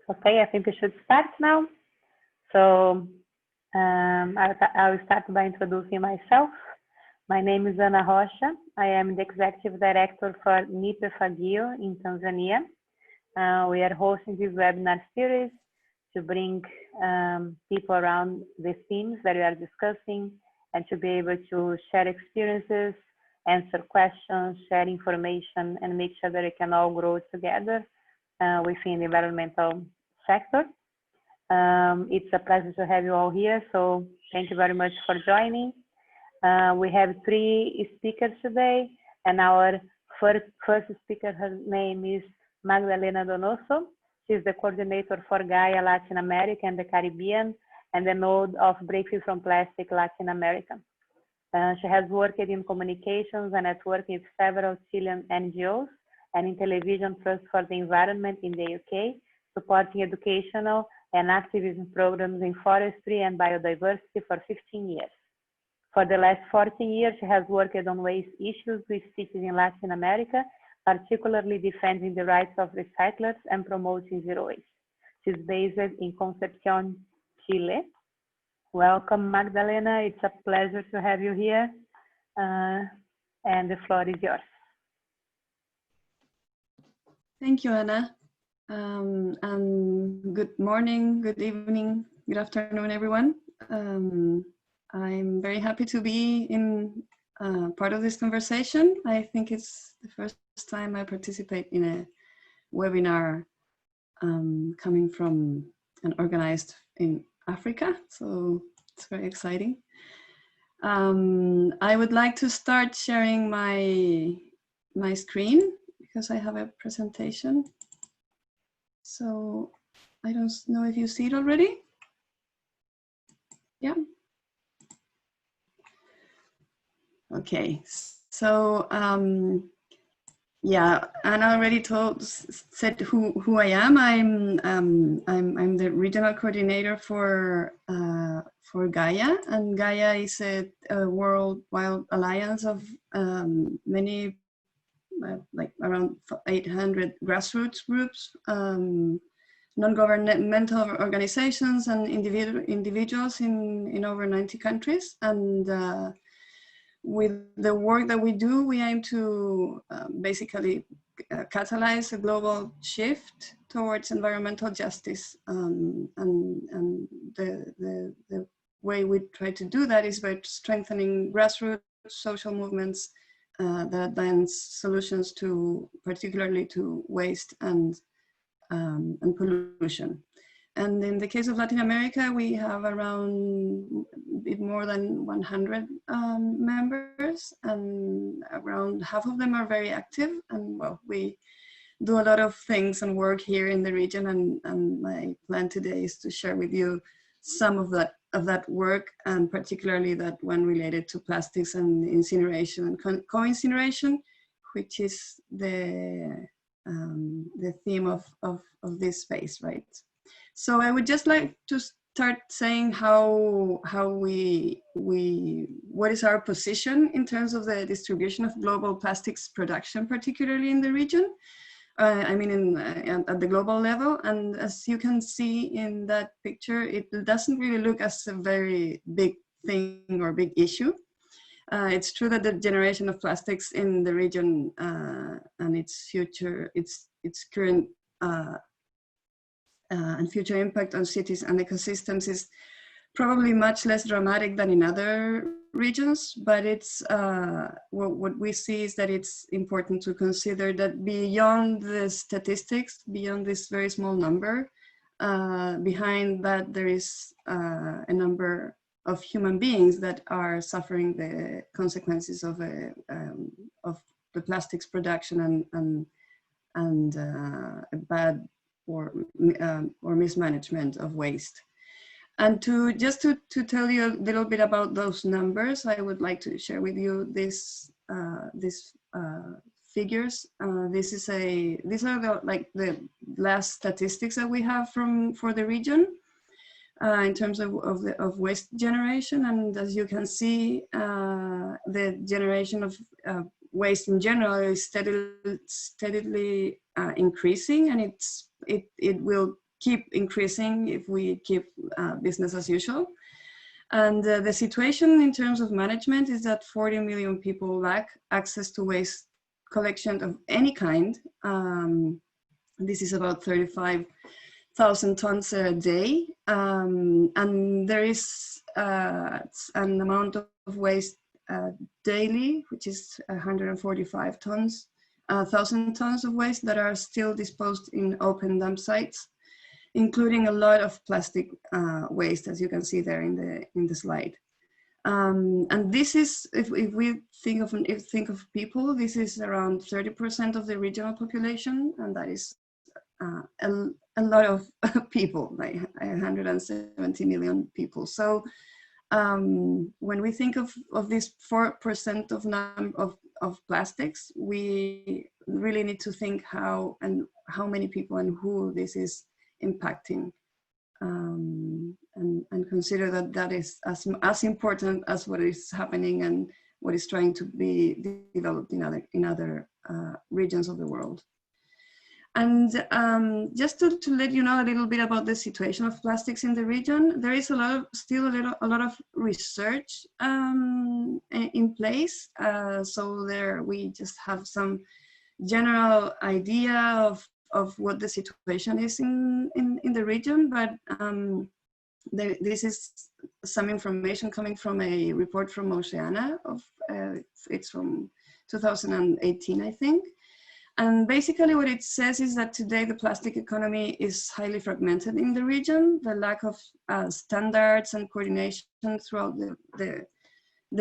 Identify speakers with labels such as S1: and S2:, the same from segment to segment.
S1: Okay, I think we should start now. So I will start by introducing myself. My name is Ana Rocha. I am the Executive Director for NIPE Fagio in Tanzania. We are hosting this webinar series to bring people around the themes that we are discussing and to be able to share experiences, answer questions, share information, and make sure that we can all grow together within the environmental sector. It's a pleasure to have you all here, so thank you very much for joining. We have 3 speakers today, and our first speaker, her name is Magdalena Donoso. She's the coordinator for GAIA Latin America and the Caribbean, and the node of Breakthrough from Plastic Latin America. She has worked in communications and networking with several Chilean NGOs and in Television Trust for the Environment in the UK, supporting educational and activism programs in forestry and biodiversity for 15 years. For the last 14 years, she has worked on waste issues with cities in Latin America, particularly defending the rights of recyclers and promoting zero waste. She's based in Concepcion, Chile. Welcome, Magdalena. It's a pleasure to have you here. And the floor is yours.
S2: Thank you, Anna. And good morning, good evening, good afternoon, everyone. I'm very happy to be in part of this conversation. I think it's the first time I participate in a webinar coming from and organized in Africa, so it's very exciting. I would like to start sharing my screen because I have a presentation. So I don't know if you see it already. Yeah. Okay. So yeah, Anna already said who I am. I'm the regional coordinator for GAIA, and GAIA is a worldwide alliance of many, like around 800 grassroots groups, non-governmental organizations, and individuals in over 90 countries. And with the work that we do, we aim to basically catalyze a global shift towards environmental justice. And the way we try to do that is by strengthening grassroots social movements that advance solutions particularly to waste and pollution. And in the case of Latin America, we have around a bit more than 100 members, and around half of them are very active. And well, we do a lot of things and work here in the region, and my plan today is to share with you some of that work, and particularly that one related to plastics and incineration and co-incineration, which is the theme of this space, right? So I would just like to start saying what is our position in terms of the distribution of global plastics production, particularly in the region. I mean, at the global level. And as you can see in that picture, it doesn't really look as a very big thing or big issue. It's true that the generation of plastics in the region and its current and future impact on cities and ecosystems is probably much less dramatic than in other regions, but it's what we see is that it's important to consider that beyond the statistics, beyond this very small number, behind that there is a number of human beings that are suffering the consequences of the plastics production and a bad or mismanagement of waste. And to tell you a little bit about those numbers, I would like to share with you these figures. These are the last statistics that we have for the region in terms of waste generation. And as you can see, the generation of waste in general is steadily increasing, and it will keep increasing if we keep business as usual. And the situation in terms of management is that 40 million people lack access to waste collection of any kind. This is about 35,000 tons a day. And there is an amount of waste daily, which is 145 tons, 1,000 tons of waste that are still disposed in open dump sites, including a lot of plastic waste, as you can see there in the slide. And this is, if we think of people, this is around 30% of the regional population, and that is a lot of people, like 170 million people. So when we think of this 4% of plastics, we really need to think how many people and who this is impacting, and consider that is as important as what is happening and what is trying to be developed in other regions of the world. And just to let you know a little bit about the situation of plastics in the region, there is still a lot of research in place. So there we just have some general idea of what the situation is in the region, but this is some information coming from a report from Oceana. It's from 2018, I think. And basically what it says is that today the plastic economy is highly fragmented in the region. The lack of standards and coordination throughout the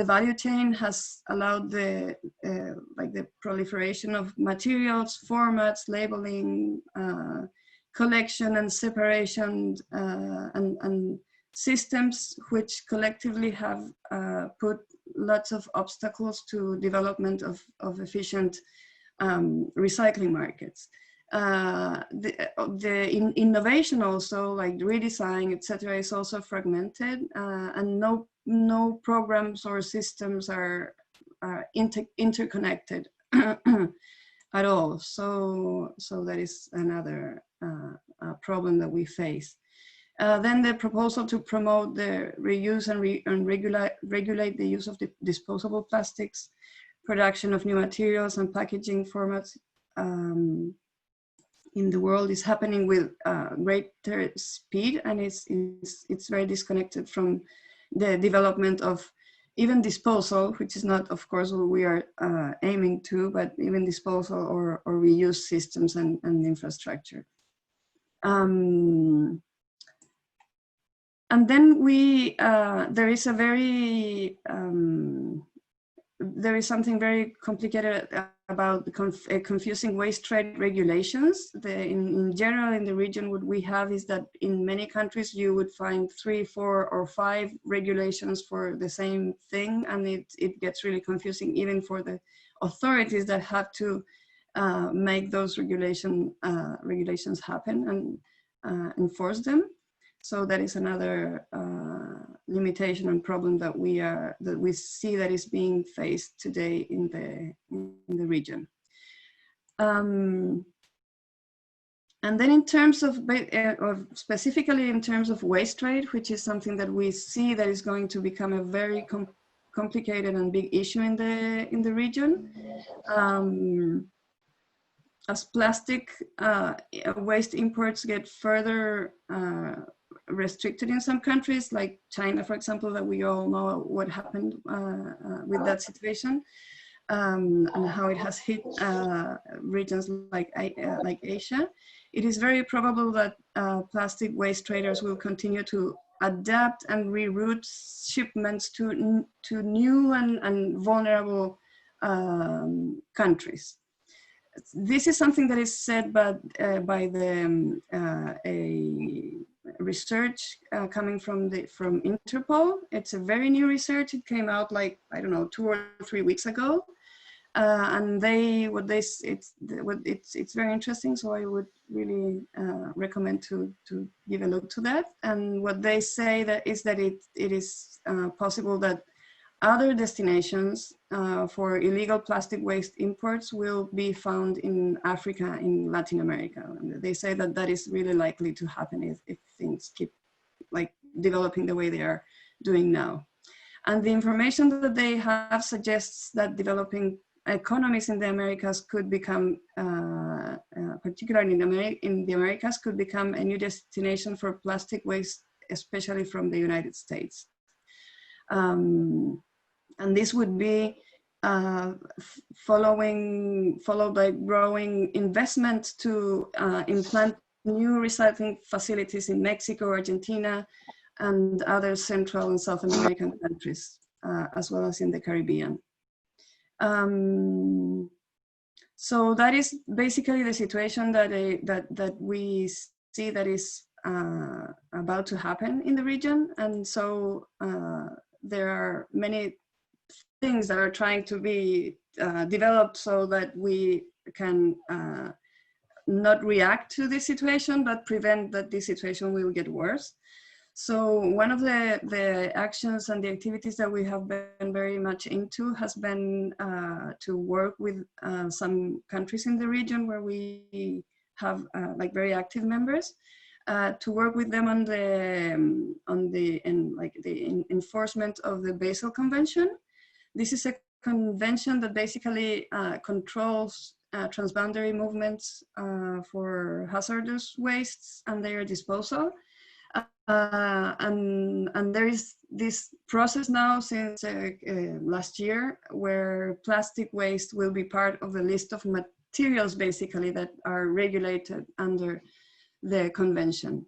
S2: value chain has allowed the proliferation of materials, formats, labeling, collection and separation, and systems which collectively have put lots of obstacles to development of efficient recycling markets. The innovation also, like redesign, etc., is also fragmented, and no programs or systems are interconnected at all. So that is another problem that we face. Then the proposal to promote the reuse and regulate the use of the disposable plastics, production of new materials and packaging formats in the world is happening with greater speed, and it's very disconnected from the development of even disposal, which is not, of course, what we are aiming to, but even disposal or reuse systems and infrastructure. And then there is something very complicated about the confusing waste trade regulations. In general, in the region, what we have is that in many countries you would find 3, 4, or 5 regulations for the same thing, and it gets really confusing even for the authorities that have to make those regulations happen and enforce them. So that is another limitation and problem that we see that is being faced today in the region. And then in terms of specifically in terms of waste trade, which is something that we see that is going to become a very complicated and big issue in the region. As plastic waste imports get further restricted in some countries, like China, for example, that we all know what happened with that situation, and how it has hit regions like Asia. It is very probable that plastic waste traders will continue to adapt and reroute shipments to new and vulnerable countries. This is something that is said by a research coming from Interpol. It's a very new research. It came out like, I don't know, 2 or 3 weeks ago, and it's very interesting. So I would really recommend to give a look to that. And what they say is that it is possible that other destinations for illegal plastic waste imports will be found in Africa, in Latin America. And they say that that is really likely to happen if things keep like developing the way they are doing now. And the information that they have suggests that developing economies in the Americas could become, particularly in the Americas, could become a new destination for plastic waste, especially from the United States. And this would be followed by growing investment to implant new recycling facilities in Mexico, Argentina, and other Central and South American countries, as well as in the Caribbean. So that is basically the situation that we see that is about to happen in the region. And so there are many things that are trying to be developed so that we can not react to this situation, but prevent that this situation will get worse. So one of the actions and the activities that we have been very much into has been to work with some countries in the region where we have like very active members, to work with them on the enforcement of the Basel Convention. This is a convention that basically controls transboundary movements for hazardous wastes and their disposal. And there is this process now since last year where plastic waste will be part of the list of materials basically that are regulated under the convention.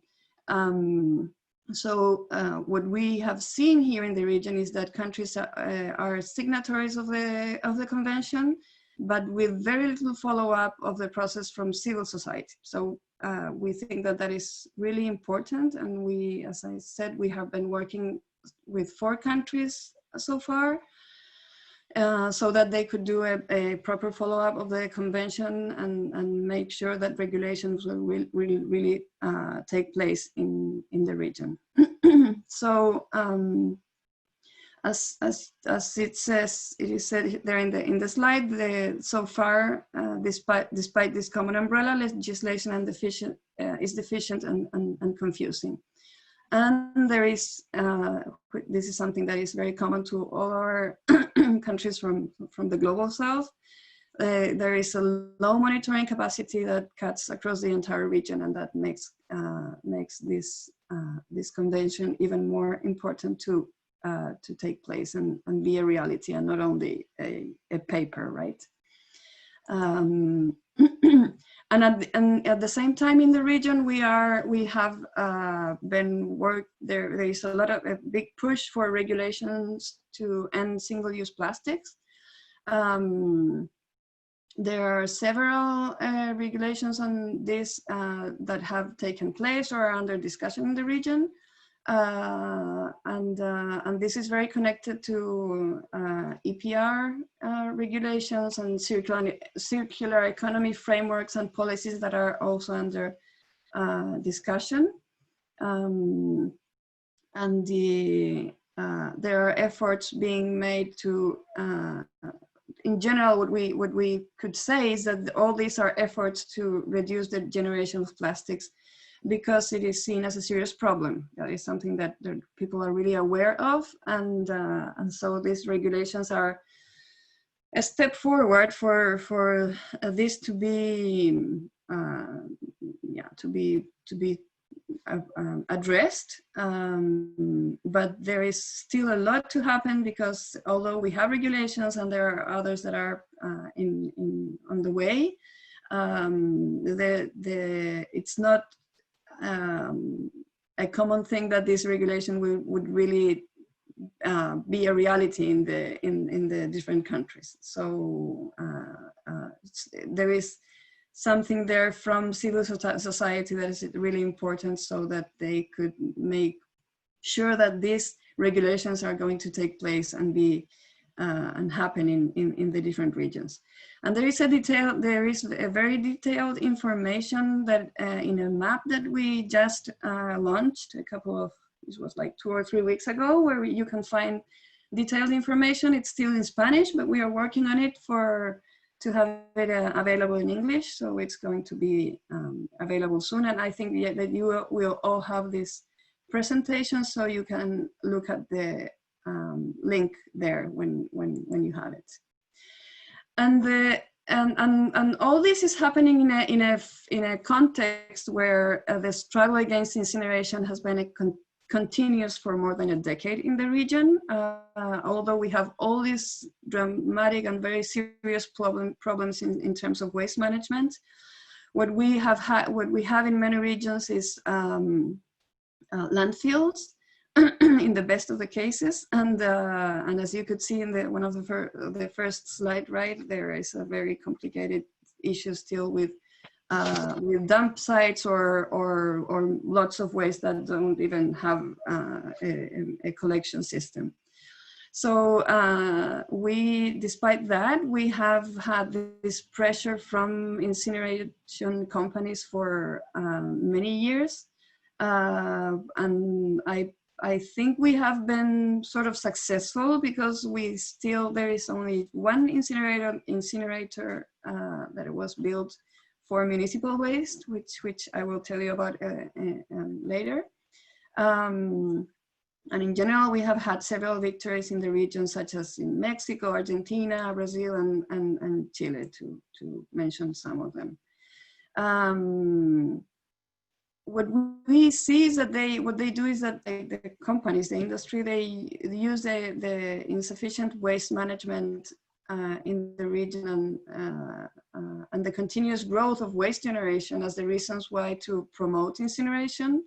S2: So what we have seen here in the region is that countries are signatories of the convention, but with very little follow-up of the process from civil society. So we think that that is really important, and we, as I said, we have been working with 4 countries so far, so that they could do a proper follow-up of the convention and make sure that regulations will really take place in the region. So as it says, it is said there in the slide, so far, despite this common umbrella, legislation and is deficient and confusing. And there is, this is something that is very common to all our countries from the global south. There is a low monitoring capacity that cuts across the entire region, and that makes this convention even more important to take place and be a reality and not only a paper, right? And at the same time in the region, we have been there is a big push for regulations to end single-use plastics. There are several regulations on this that have taken place or are under discussion in the region. And this is very connected to EPR regulations and circular economy frameworks and policies that are also under discussion. And there are efforts being made to, in general, what we could say is that all these are efforts to reduce the generation of plastics, because it is seen as a serious problem. That is something that people are really aware of, and so these regulations are a step forward for this to be addressed. But there is still a lot to happen, because although we have regulations and there are others that are on the way, it's not a common thing that this regulation would really be a reality in the different countries. So there is something there from civil society that is really important, so that they could make sure that these regulations are going to take place and be and happen in the different regions. And there is a very detailed information that in a map that we just launched it was like 2 or 3 weeks ago, where you can find detailed information. It's still in Spanish, but we are working on it to have it available in English. So it's going to be available soon. And I think that you will all have this presentation, so you can look at the link there when you have it. And all this is happening in a context where the struggle against incineration has been continuous for more than a decade in the region. Although we have all these dramatic and very serious problems in terms of waste management, what we have in many regions is landfills in the best of the cases, and as you could see in one of the first slide, right, there is a very complicated issue still with dump sites or lots of waste that don't even have a collection system. So despite that, we have had this pressure from incineration companies for many years. And I think we have been sort of successful, because there is only one incinerator that was built for municipal waste, which I will tell you about later. And in general, we have had several victories in the region, such as in Mexico, Argentina, Brazil, and Chile, to mention some of them. What we see is that what they do is that the companies, the industry, they use the insufficient waste management in the region and the continuous growth of waste generation as the reasons why to promote incineration.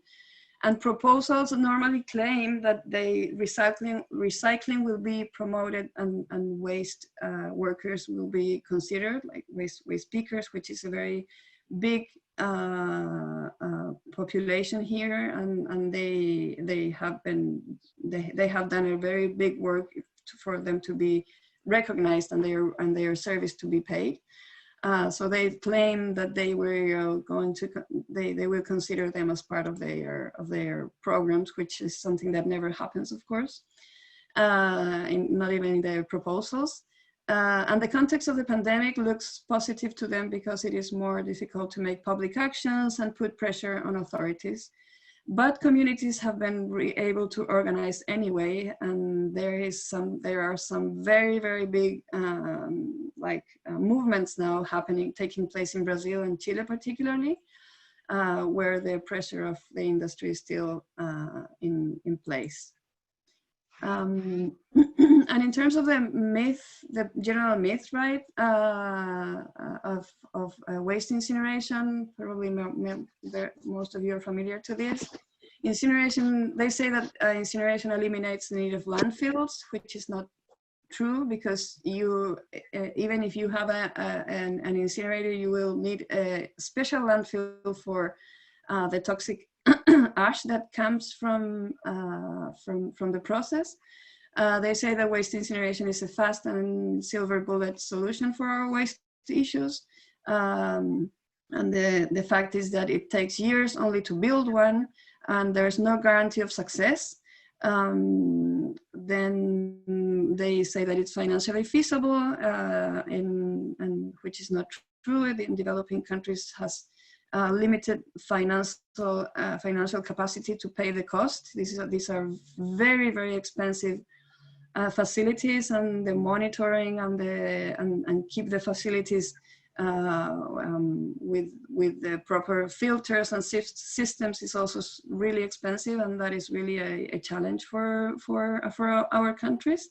S2: And proposals normally claim that recycling will be promoted and waste workers will be considered, like waste pickers, which is a very big population here, and they have done a very big work for them to be recognized and their service to be paid. So they claim that they were they will consider them as part of their programs, which is something that never happens, of course, not even in their proposals. And the context of the pandemic looks positive to them, because it is more difficult to make public actions and put pressure on authorities. But communities have been able to organize anyway, and there are some very, very big movements now taking place in Brazil and Chile particularly, where the pressure of the industry is still in place. And in terms of the general myth, right, of waste incineration, probably most of you are familiar to this. Incineration, they say that incineration eliminates the need of landfills, which is not true, because even if you have an incinerator, you will need a special landfill for the toxic ash that comes from the process. They say that waste incineration is a fast and silver bullet solution for our waste issues. And the fact is that it takes years only to build one, and there's no guarantee of success. Then they say that it's financially feasible, and which is not true. In developing countries has limited financial capacity to pay the cost. These are very, very expensive facilities, and the monitoring and keep the facilities with the proper filters and systems is also really expensive, and that is really a challenge for our countries.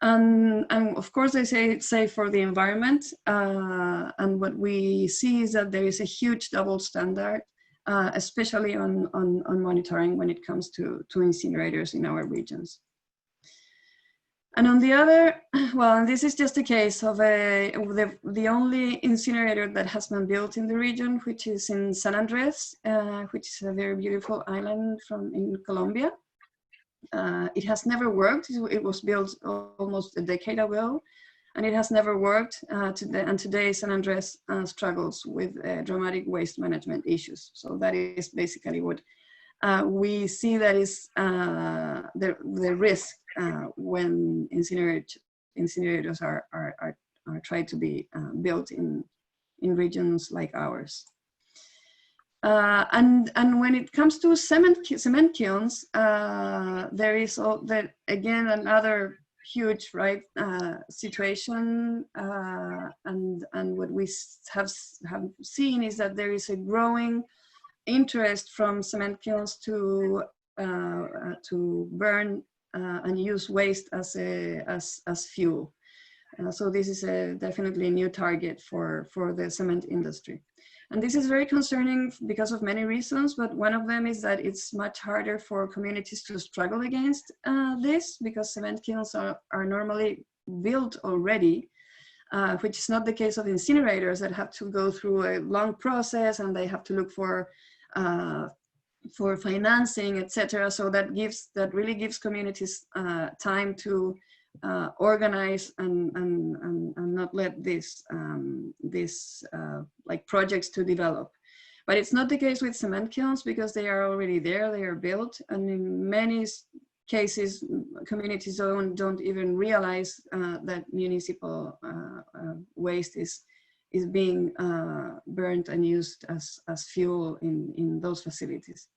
S2: And of course, they say it's safe for the environment. And what we see is that there is a huge double standard, especially on monitoring when it comes to incinerators in our regions. And on the other, well, this is just a case of the only incinerator that has been built in the region, which is in San Andres, which is a very beautiful island in Colombia. It has never worked. It was built almost a decade ago, and it has never worked. And today San Andres struggles with dramatic waste management issues. So that is basically what we see that is the risk when incinerators are tried to be built in regions like ours. And when it comes to cement kilns, there is again another huge situation, and what we have seen is that there is a growing interest from cement kilns to burn and use waste as fuel. So this is definitely a new target for the cement industry. And this is very concerning because of many reasons, but one of them is that it's much harder for communities to struggle against this, because cement kilns are normally built already, which is not the case of incinerators that have to go through a long process and they have to look for financing, etc. So that really gives communities time to organize and not let this like projects to develop. But it's not the case with cement kilns, because they are already there, they are built, and in many cases communities don't even realize that municipal waste is being burned and used as fuel in those facilities.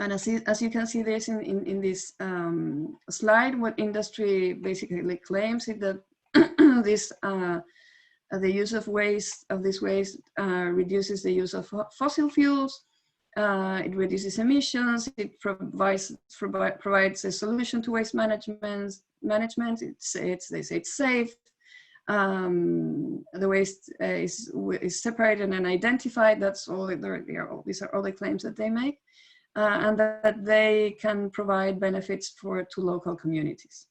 S2: And as you can see this in this slide, what industry basically claims is that the use of this waste reduces the use of fossil fuels. It reduces emissions. It provides a solution to waste management. They say it's safe. The waste is separated and identified. That's all. These are all the claims that they make. And that they can provide benefits to local communities.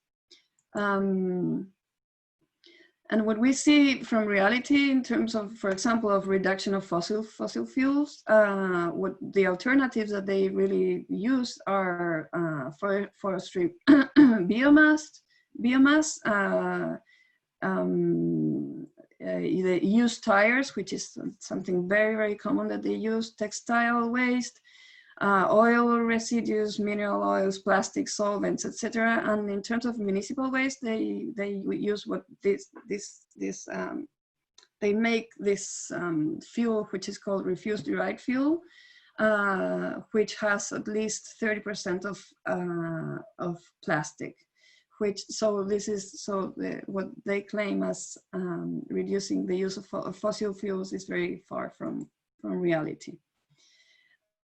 S2: And what we see from reality in terms of, for example, of reduction of fossil fuels, what the alternatives that they really use are forestry biomass, either used tires, which is something very, very common that they use, textile waste, oil residues, mineral oils, plastic solvents, etc. And in terms of municipal waste, they use what they make this fuel, which is called refuse-derived fuel, which has at least 30% of plastic. What they claim as reducing the use of fossil fuels is very far from reality.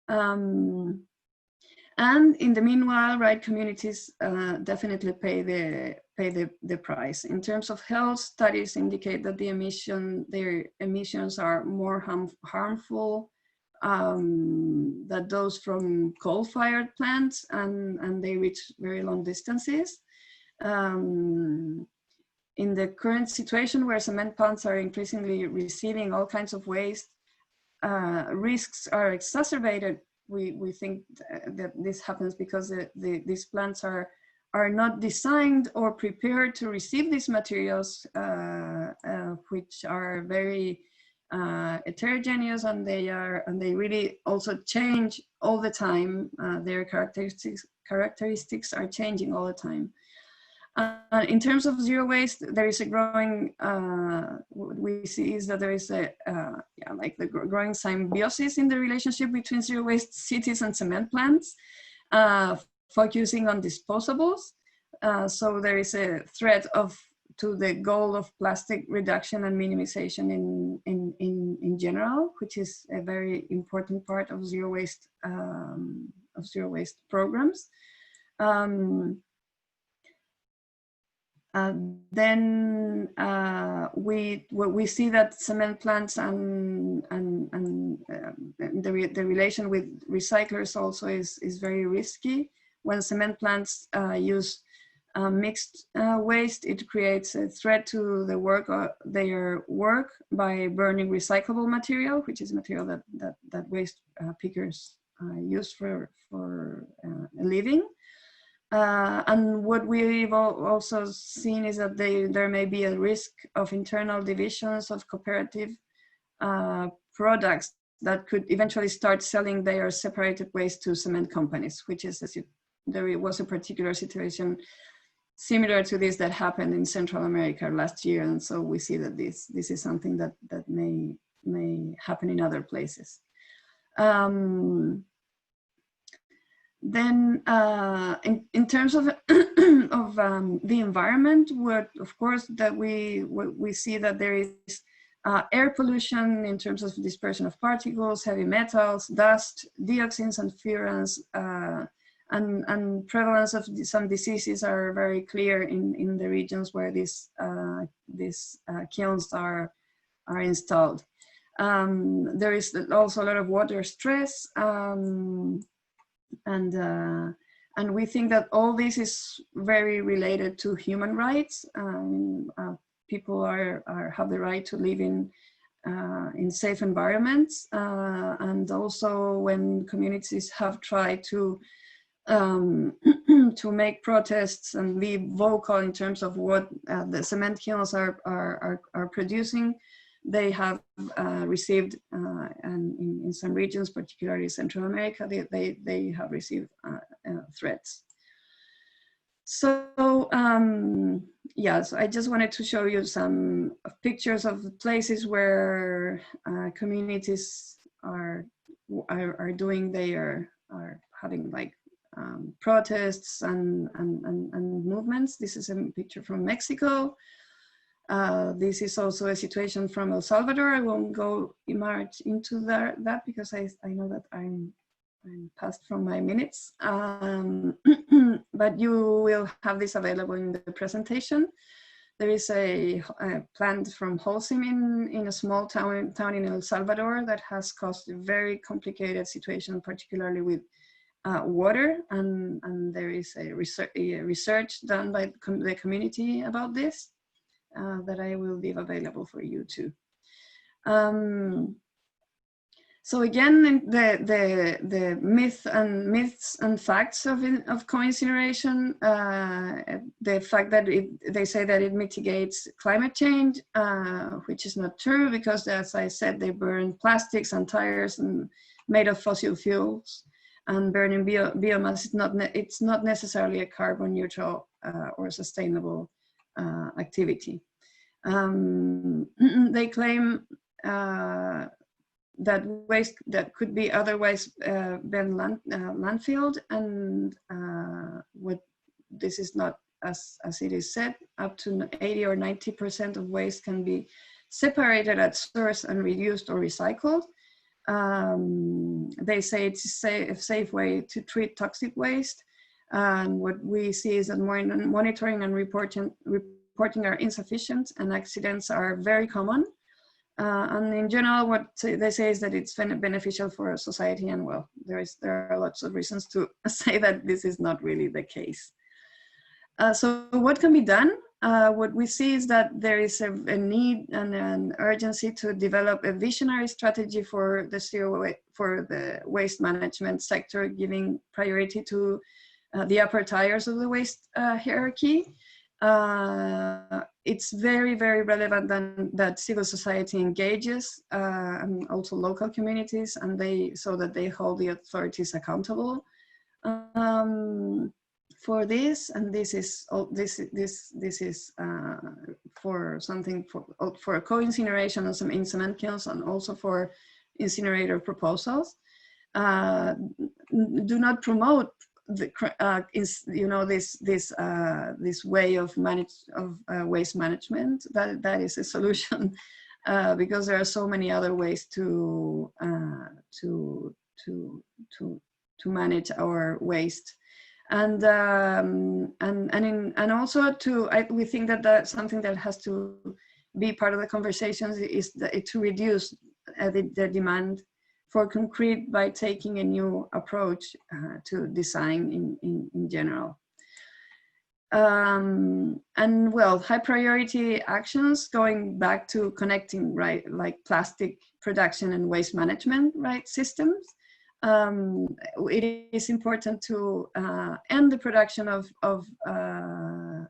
S2: And in the meanwhile, communities definitely pay the price. In terms of health, studies indicate that their emissions are more harmful than those from coal-fired plants, and they reach very long distances. In the current situation where cement plants are increasingly receiving all kinds of waste, risks are exacerbated. We think that this happens because these plants are not designed or prepared to receive these materials, which are very heterogeneous, and they really also change all the time. Their characteristics are changing all the time. In terms of zero waste, there is a growing, what we see is that there is a, like the growing symbiosis in the relationship between zero waste cities and cement plants, focusing on disposables. So there is a threat to the goal of plastic reduction and minimization in general, which is a very important part of zero waste programs. Then we see that cement plants and the relation with recyclers also is very risky. When cement plants use mixed waste, it creates a threat to their work by burning recyclable material, which is material that waste pickers use for a living. And what we've also seen is that there may be a risk of internal divisions of cooperative products that could eventually start selling their separated waste to cement companies, which is, as you there was a particular situation similar to this that happened in Central America last year, and so we see that this is something that may happen in other places. Then in terms of the environment, what of course that we see that there is air pollution in terms of dispersion of particles, heavy metals, dust, dioxins and furans, and prevalence of some diseases are very clear in the regions where these kilns are installed. There is also a lot of water stress, and we think that all this is very related to human rights. People have the right to live in safe environments, and also when communities have tried to make protests and be vocal in terms of what the cement kilns are producing, they have received, and in some regions, particularly Central America, they have received threats. So yes, I just wanted to show you some pictures of places where communities are having like protests and movements. This is a picture from Mexico. This is also a situation from El Salvador. I won't go much into that because I know that I'm past from my minutes, but you will have this available in the presentation. There is a plant from Holcim in a small town in El Salvador that has caused a very complicated situation, particularly with water, and there is a research done by the community about this that I will leave available for you too. So again, the myths and facts of co-incineration, the fact that they say that it mitigates climate change, which is not true, because as I said, they burn plastics and tires and made of fossil fuels, and burning biomass it's not necessarily a carbon neutral or sustainable activity. They claim that waste that could be otherwise been landfilled, and what this is not as it is said. Up to 80 or 90% of waste can be separated at source and reduced or recycled. They say it's a safe way to treat toxic waste, and what we see is that monitoring and reporting are insufficient, and accidents are very common. And in general, what they say is that it's beneficial for society, and well, there are lots of reasons to say that this is not really the case. So what can be done? What we see is that there is a need and an urgency to develop a visionary strategy for the waste management sector, giving priority to the upper tiers of the waste hierarchy. It's very, very relevant that civil society engages, and also local communities, and so that they hold the authorities accountable for this. And this is for something for co-incineration and some in cement kilns, and also for incinerator proposals. Do not promote this way of waste management. That is a solution, because there are so many other ways to manage our waste, and also we think that something that has to be part of the conversations is to reduce the demand for concrete by taking a new approach to design in general. And well, high priority actions going back to connecting, right, like plastic production and waste management, right, systems. It is important to end the production of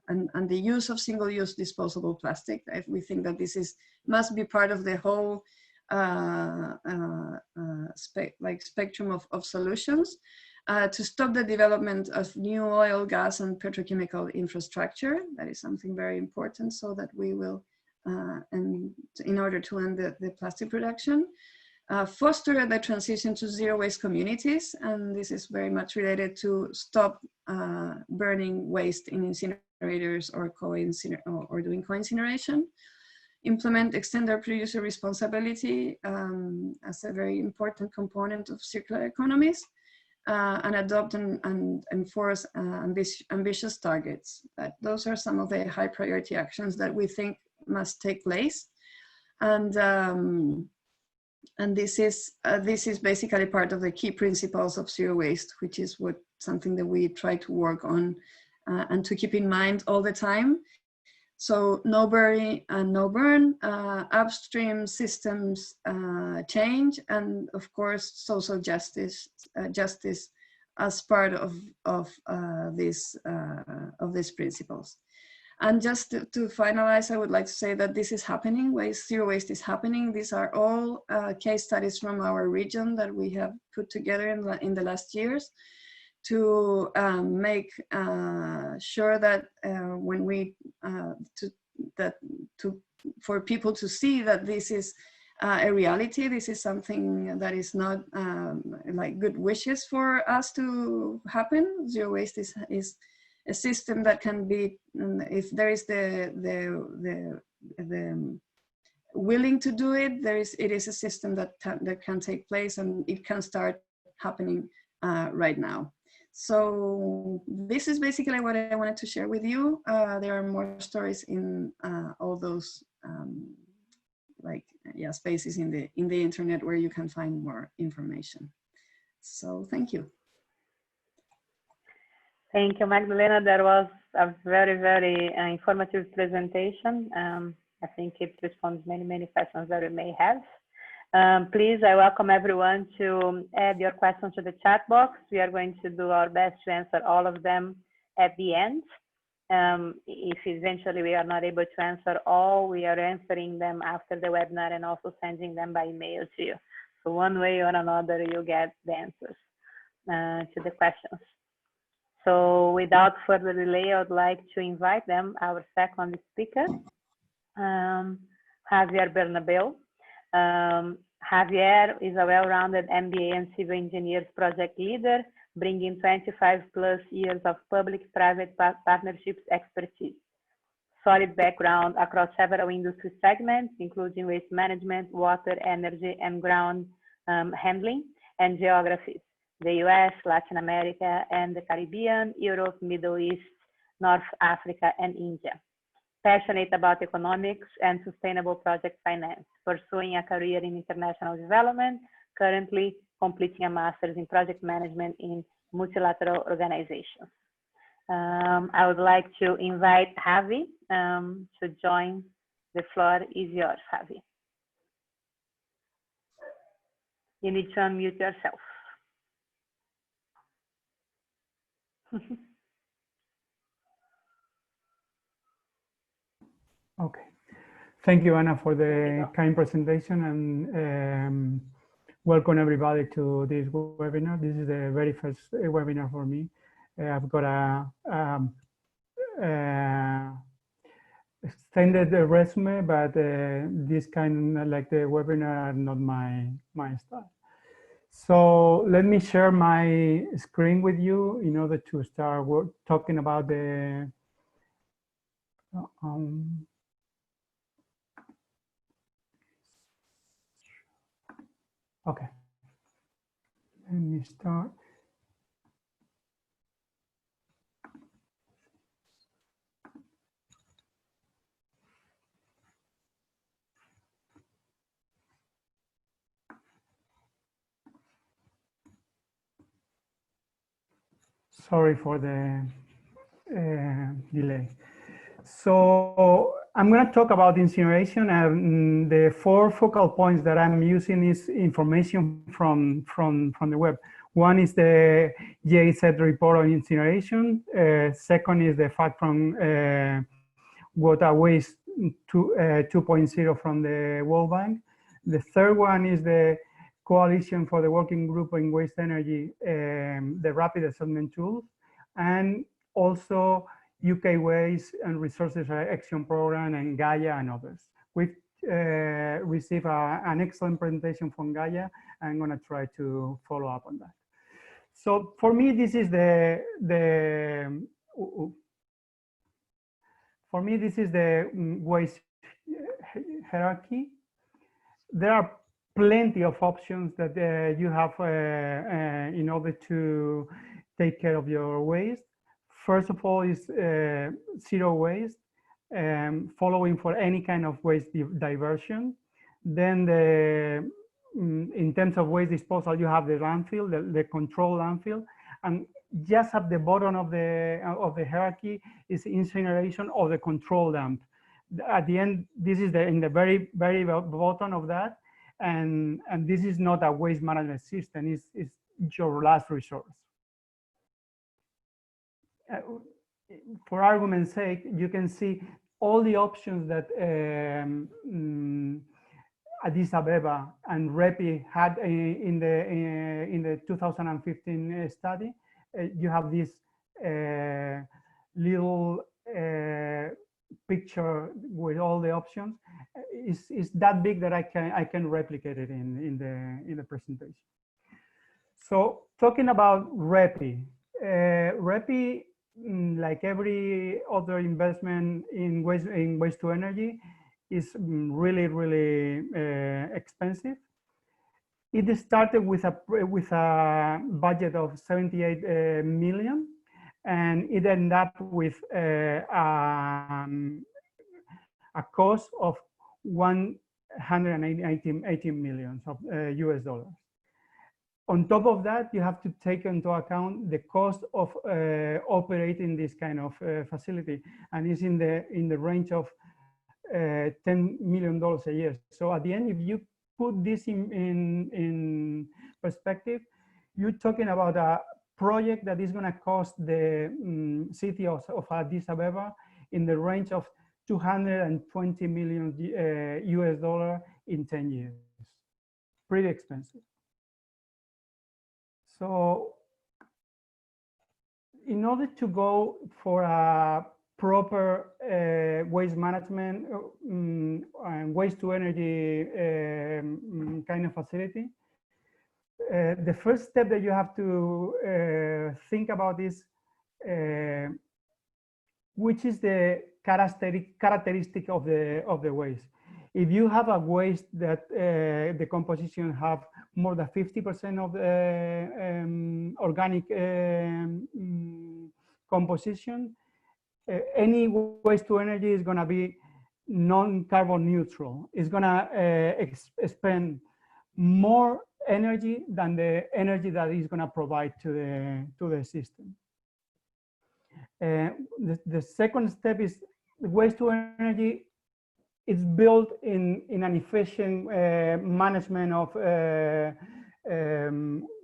S2: and the use of single-use disposable plastic. We think that this must be part of the whole spectrum of solutions, to stop the development of new oil, gas, and petrochemical infrastructure. That is something very important, so that we will, and in order to end the plastic production. Foster the transition to zero waste communities, and this is very much related to stop burning waste in incinerators or doing co-incineration. Implement extended producer responsibility as a very important component of circular economies, and adopt and enforce ambitious targets. Those are some of the high priority actions that we think must take place. And this is basically part of the key principles of zero waste, which is something that we try to work on and to keep in mind all the time. So no bury and no burn, upstream systems change, and of course social justice as part of these principles. And just to finalize, I would like to say that this is happening. Zero waste is happening. These are all case studies from our region that we have put together in the last years to make sure that when we for people to see that this is a reality. This is something that is not like good wishes for us to happen. Zero waste is a system that can be, if there is the willing to do it, it is a system that can take place, and it can start happening right now. So this is basically what I wanted to share with you. There are more stories in all those spaces in the internet where you can find more information. So thank you.
S1: Thank you, Magdalena. That was a very, very informative presentation. I think it responds many questions that we may have. Please, I welcome everyone to add your questions to the chat box. We are going to do our best to answer all of them at the end. If eventually we are not able to answer all, we are answering them after the webinar and also sending them by email to you. So one way or another, you get the answers to the questions. So without further delay, I would like to invite them, our second speaker, Javier Bernabeu. Javier is a well-rounded MBA and civil engineers project leader, bringing 25+ years of public-private partnerships expertise. Solid background across several industry segments, including waste management, water, energy, and ground handling, and geographies: the US, Latin America, and the Caribbean, Europe, Middle East, North Africa, and India. Passionate about economics and sustainable project finance, pursuing a career in international development, currently completing a master's in project management in multilateral organizations. I would like to invite Javi to join. The floor is yours, Javi. You need to unmute yourself.
S3: Okay. Thank you, Anna, for the kind presentation, and welcome everybody to this webinar. This is the very first webinar for me. I've got a extended resume, but this kind of like the webinar are not my style. So let me share my screen with you in order to start talking about the okay. Let me start. Sorry for the delay. So I'm going to talk about incineration, and the 4 focal points that I'm using is information from the web. One is the GAIA report on incineration. Second is the fact from Water Waste 2.0 from the World Bank. The third one is the coalition for the working group in waste energy, the rapid assessment tools, and also UK Waste and Resources Action Program and GAIA and others. We've received an excellent presentation from GAIA. I'm going to try to follow up on that. So for me, this is the waste hierarchy. There are plenty of options that you have in order to take care of your waste. First of all is zero waste, following for any kind of waste diversion. Then in terms of waste disposal, you have the landfill, the controlled landfill, and just at the bottom of the hierarchy is incineration or the control dump. At the end, this is in the very bottom of that, and this is not a waste management system. It's your last resource. For argument's sake, you can see all the options that Addis Abeba and REPI had in the 2015 study. You have this little picture with all the options. It's that big that I can replicate it in the presentation. So talking about REPI, REPI, like every other investment in waste to energy, is really expensive. It started with a budget of 78 million, and it ended up with a cost of 118 million of US dollars. On top of that, you have to take into account the cost of operating this kind of facility, and it's in the range of $10 million a year. So at the end, if you put this in perspective, you're talking about a project that is going to cost the city of Addis Abeba in the range of 220 million US dollar in 10 years. Pretty expensive. So in order to go for a proper waste management and waste to energy kind of facility, the first step that you have to think about is which is the characteristic of the waste. If you have a waste that the composition have more than 50% of the organic composition, any waste to energy is going to be non-carbon neutral. It's going to expend more energy than the energy that is going to provide to the system. The second step is waste to energy. It's built in an efficient management of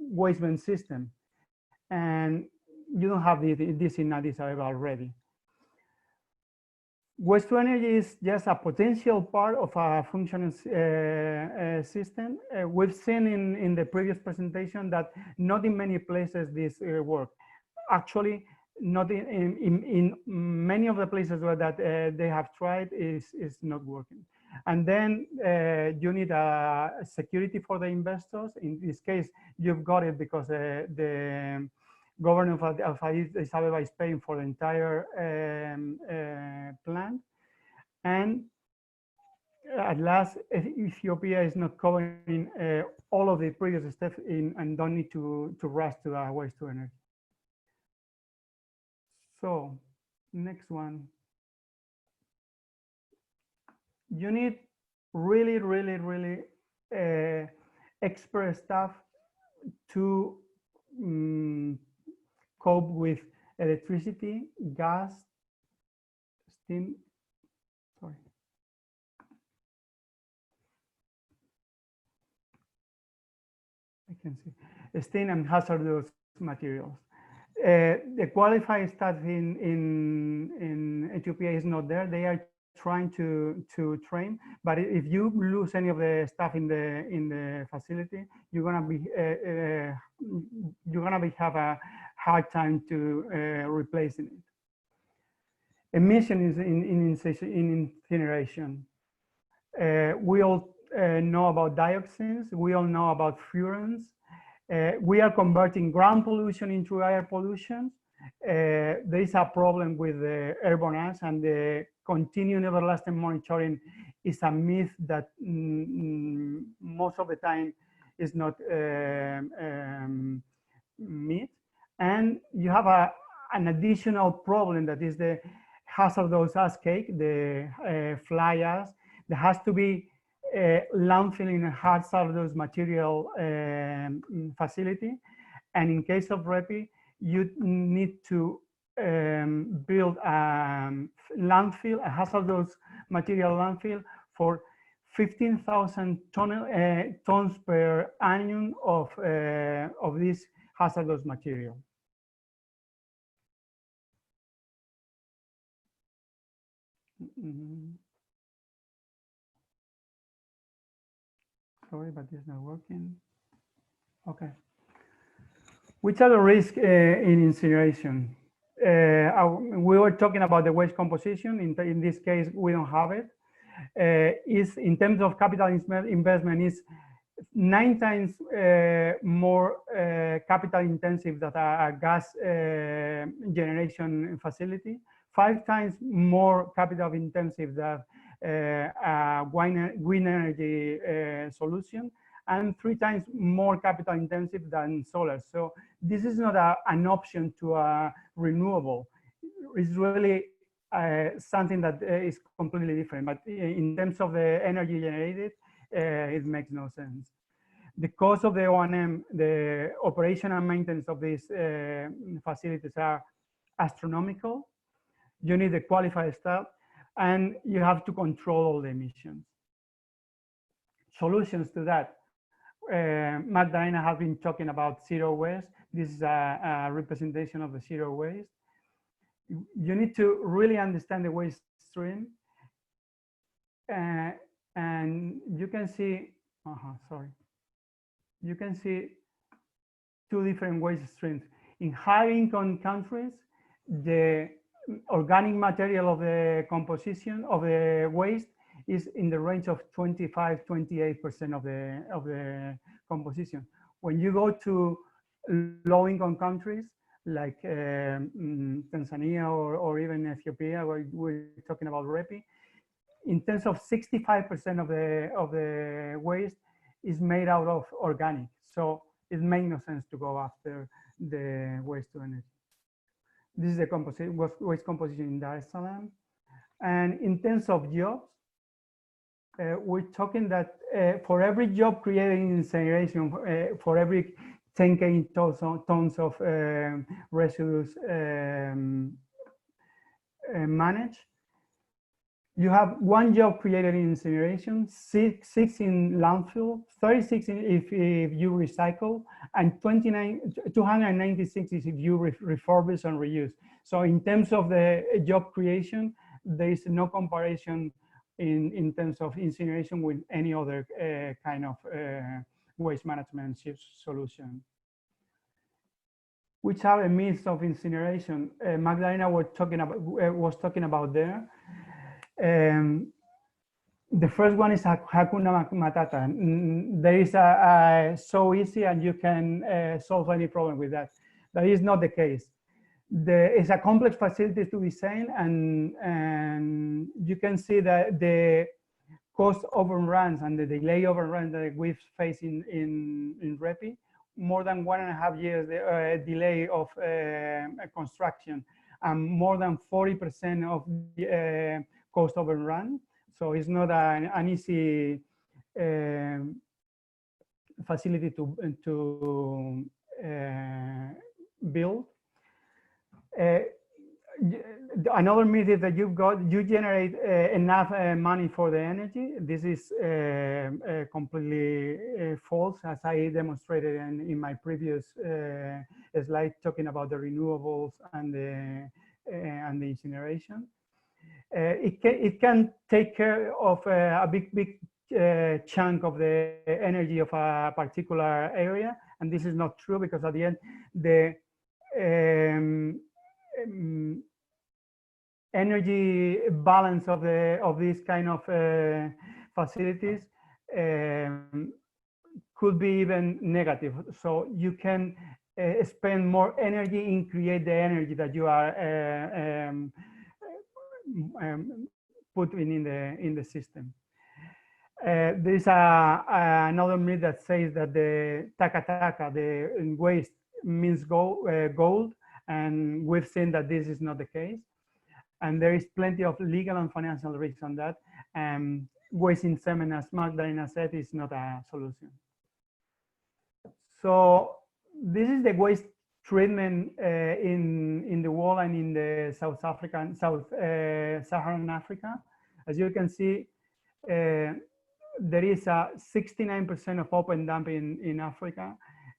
S3: waste system, and you don't have this in Addis Ababa already. Waste to energy is just a potential part of a functioning system. We've seen in the previous presentation that not in many places this works. Actually, not in many of the places where that they have tried is not working. And then you need a security for the investors. In this case, you've got it because the government of Addis Ababa is paying for the entire plant. And at last, Ethiopia is not covering all of the previous steps and don't need to rush to the waste to energy. So next one. You need really expert staff to cope with electricity, gas, steam. Sorry. I can see steam and hazardous materials. The qualified staff in Ethiopia is not there. They are trying to train. But if you lose any of the staff in the facility, you're gonna have a hard time to replacing it. Emissions in incineration. We all know about dioxins. We all know about furans. We are converting ground pollution into air pollution. There is a problem with the airborne ash, and the continuing everlasting monitoring is a myth that most of the time is not met. And you have an additional problem that is the hazardous ash cake, the fly ash. There has to be landfilling a hazardous material facility. And in case of REPI, you need to build a landfill, a hazardous material landfill for 15,000 tons per annum of this hazardous material. Sorry, but it's not working. Okay. Which are the risks in incineration? We were talking about the waste composition. In this case, we don't have it. Is in terms of capital investment, is 9 times more capital intensive than a gas generation facility, 5 times more capital intensive than a green energy solution, and 3 times more capital intensive than solar. So this is not an option to a renewable. It's really something that is completely different. But in terms of the energy generated, it makes no sense. The cost of the O&M, the operation and maintenance of these facilities are astronomical. You need a qualified staff, and you have to control all the emissions. Solutions to that. Magdalena has been talking about zero waste. This is a representation of the zero waste. You need to really understand the waste stream. And you can see, you can see 2 different waste streams. In high income countries, the organic material of the composition of the waste is in the range of 25–28% of the composition. When you go to low income countries like Tanzania or even Ethiopia, where we're talking about REPI, in terms of 65% of the waste is made out of organic. So it makes no sense to go after the waste to energy. This is the waste composition in Dar es Salaam. And in terms of jobs, we're talking that for every job created in incineration, for every 10K tons of residues managed, you have 1 job created in incineration, 6 in landfill, 36 if you recycle, and 296 if you refurbish and reuse. So in terms of the job creation, there is no comparison in terms of incineration with any other kind of waste management solution. Which are the myths of incineration? Magdalena was talking about there. The first one is Hakuna Matata. There is so easy and you can solve any problem with that. That is not the case. It's a complex facility to design, and you can see that the cost overruns and the delay overruns that we've faced in REPI, more than 1.5 years delay of construction, and more than 40% of the cost overrun. So it's not an easy facility to build. Another myth is that you generate enough money for the energy. This is completely false, as I demonstrated in my previous slide talking about the renewables and the incineration. it can take care of a big chunk of the energy of a particular area, and this is not true, because at the end the energy balance of these kind of facilities could be even negative. So you can spend more energy in create the energy that you are putting in the system. There is another myth that says that the taka, the waste, means gold, and we've seen that this is not the case. And there is plenty of legal and financial risks on that. Wasting semen, as Magdalena said, is not a solution. So this is the waste treatment in the world and in the Saharan Africa. As you can see, there is a 69% of open dumping in Africa.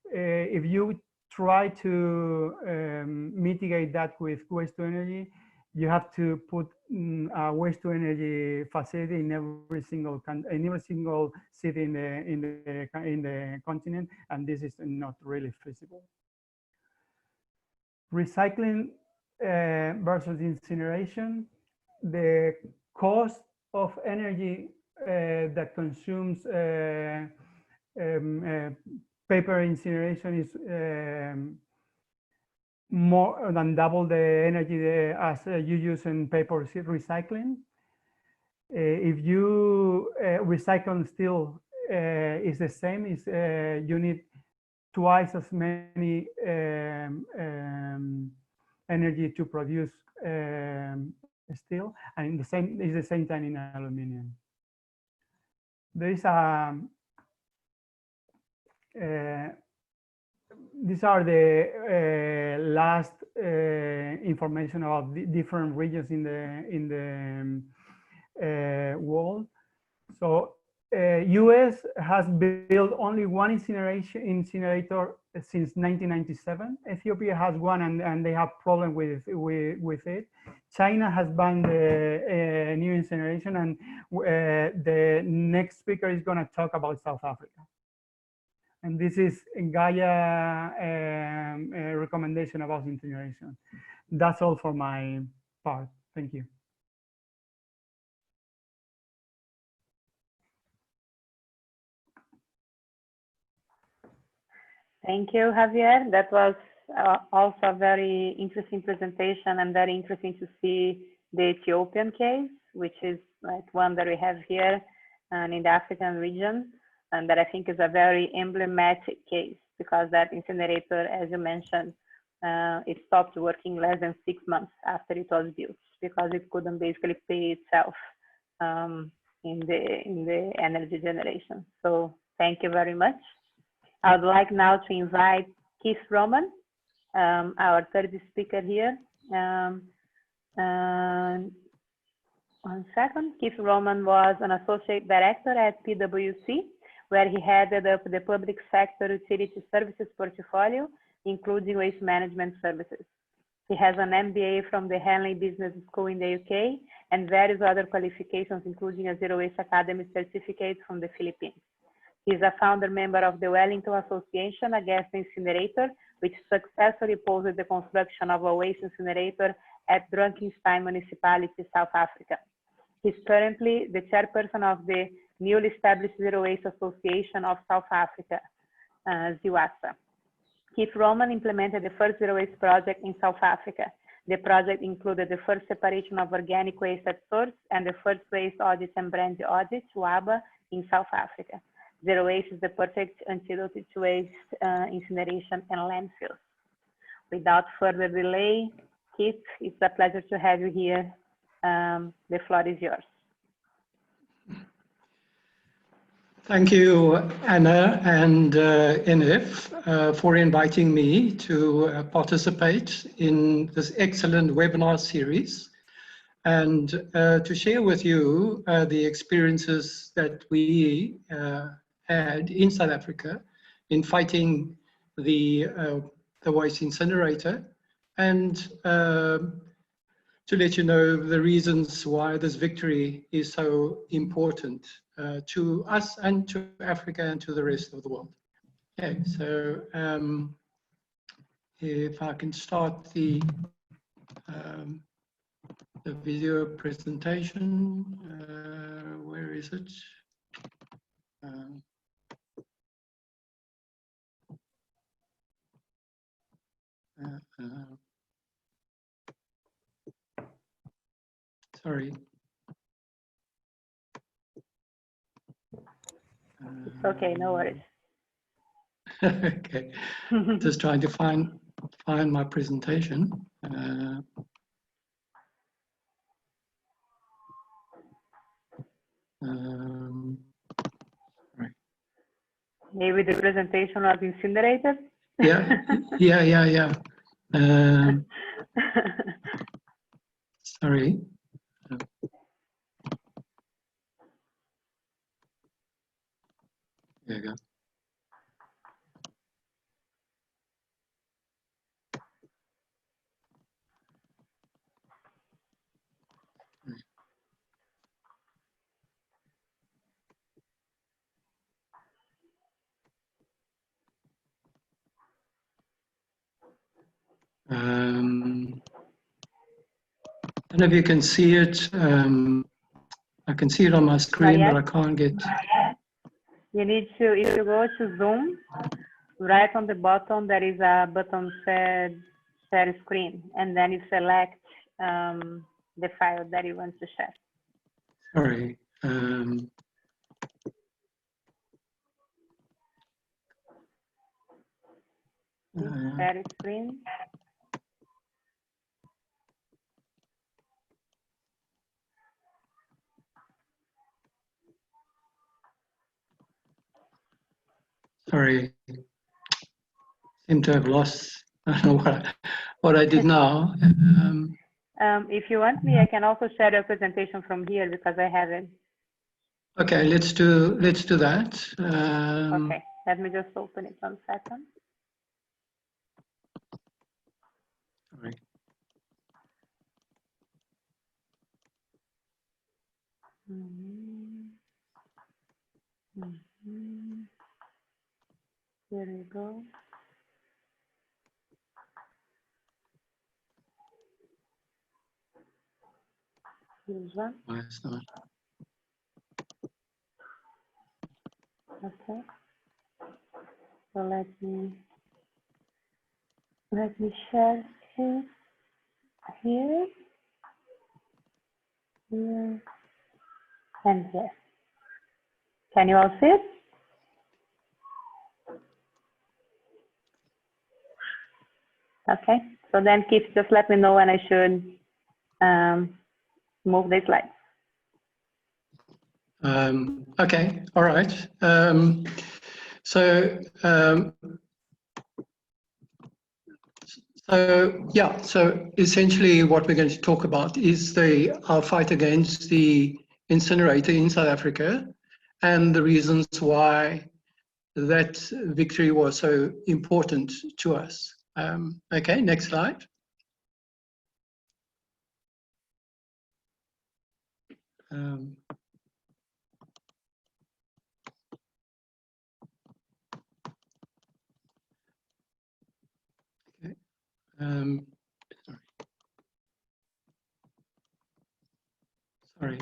S3: If you try to mitigate that with waste to energy, you have to put a waste to energy facility in every single city in the continent, and this is not really feasible. Recycling versus incineration, the cost of energy that consumes paper incineration is more than double the energy as you use in paper recycling. If you recycle steel, is the same. You need twice as many energy to produce steel, and the same time in aluminum. There is a these are the last information about the different regions in the world. So US has built only one incinerator since 1997. Ethiopia has one, and they have problem with it. China has banned the new incineration, and the next speaker is going to talk about South Africa. And this is GAIA recommendation about incineration. That's all for my part. Thank you.
S1: Thank you, Javier. That was also a very interesting presentation, and very interesting to see the Ethiopian case, which is like one that we have here and in the African region, and that I think is a very emblematic case, because that incinerator, as you mentioned, it stopped working less than 6 months after it was built, because it couldn't basically pay itself in the energy generation. So thank you very much. I would like now to invite Keith Roman, our third speaker here. One second. Keith Roman was an associate director at PwC, where he headed up the public sector utility services portfolio, including waste management services. He has an MBA from the Henley Business School in the UK and various other qualifications, including a Zero Waste Academy certificate from the Philippines. He is a founder member of the Wellington Association against the Incinerator, which successfully opposed the construction of a waste incinerator at Drakenstein Municipality, South Africa. He's currently the chairperson of the newly established Zero Waste Association of South Africa, ZIWASA. Keith Roman implemented the first zero waste project in South Africa. The project included the first separation of organic waste at source and the first waste audit and brand audit, WABA, in South Africa. Zero waste is the perfect antidote to waste incineration and landfills. Without further delay, Keith, it's a pleasure to have you here. The floor is yours.
S4: Thank you, Anna and NF, for inviting me to participate in this excellent webinar series and to share with you the experiences that we had in South Africa in fighting the waste incinerator, and to let you know the reasons why this victory is so important to us and to Africa and to the rest of the world. Okay, so if I can start the video presentation, where is it? Sorry.
S1: It's okay, no worries.
S4: Okay, just trying to find my presentation. Right.
S1: Maybe the presentation of Incinerator?
S4: Yeah. Sorry. There you go. I don't know if you can see it. I can see it on my screen, but I can't get.
S1: You need to, if you go to Zoom, right on the bottom, there is a button said share screen, and then you select the file that you want to share.
S4: Sorry.
S1: Share screen.
S4: Sorry. Seem to have lost. I don't know what I did now.
S1: If you want me, I can also share your presentation from here because I have it.
S4: Okay, let's do that.
S1: Okay, let me just open it 1 second.
S4: Sorry.
S1: Here we go. Here's one.
S4: Why it's not?
S1: Okay. So let me share it here, here, and here. Can you all see it? Okay. So then Keith, just let me know when I should move the slides.
S4: Okay, all right. So essentially what we're going to talk about is our fight against the incinerator in South Africa and the reasons why that victory was so important to us. Okay, next slide. Sorry.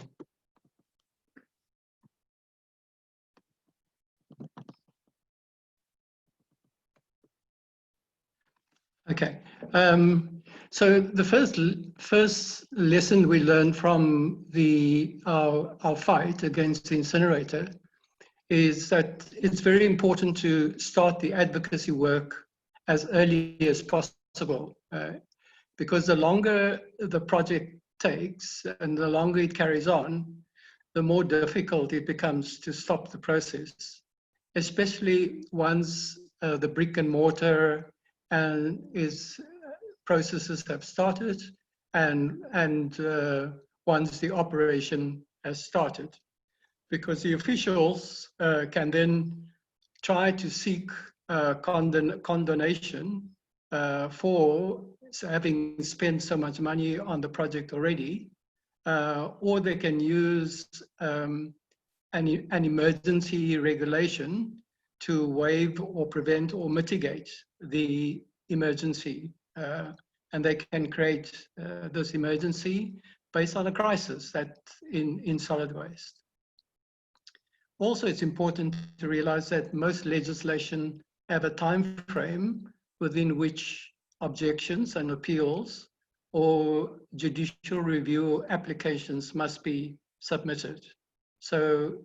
S4: Okay. So the first lesson we learned from our fight against the incinerator is that it's very important to start the advocacy work as early as possible, because the longer the project takes and the longer it carries on, the more difficult it becomes to stop the process, especially once the brick and mortar processes have started and once the operation has started, because the officials can then try to seek condonation for so having spent so much money on the project already, or they can use an emergency regulation to waive or prevent or mitigate the emergency. And they can create this emergency based on a crisis that in solid waste. Also, it's important to realize that most legislation have a time frame within which objections and appeals or judicial review applications must be submitted. So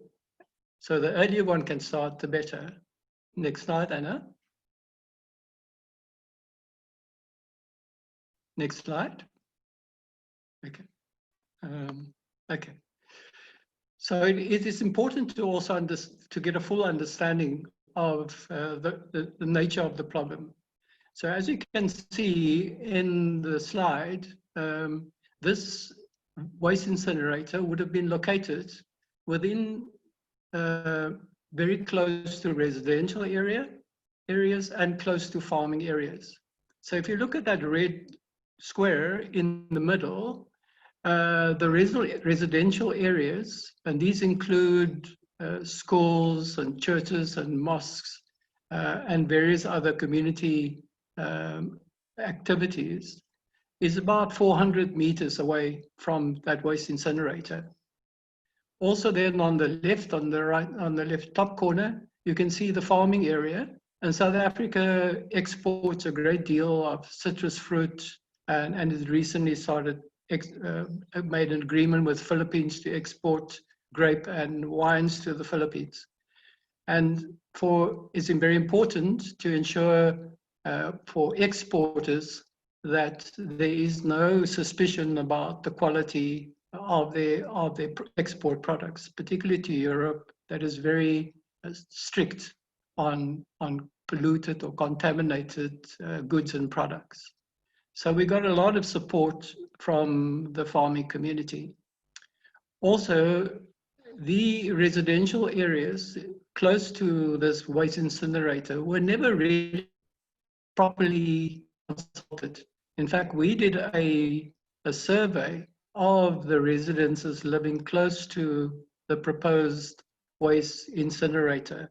S4: the earlier one can start, the better. Next slide, Anna. Next slide. Okay. Okay. So it is important to also to get a full understanding of the nature of the problem. So as you can see in the slide, this waste incinerator would have been located within very close to residential areas and close to farming areas. So if you look at that red square in the middle, the residential areas, and these include schools and churches and mosques and various other community activities, is about 400 meters away from that waste incinerator. Also then on the left, on the left top corner, you can see the farming area. And South Africa exports a great deal of citrus fruit, and it recently made an agreement with Philippines to export grape and wines to the Philippines. And it's very important to ensure for exporters that there is no suspicion about the quality of their export products, particularly to Europe, that is very strict on polluted or contaminated goods and products. So we got a lot of support from the farming community. Also, the residential areas close to this waste incinerator were never really properly consulted. In fact, we did a survey of the residences living close to the proposed waste incinerator.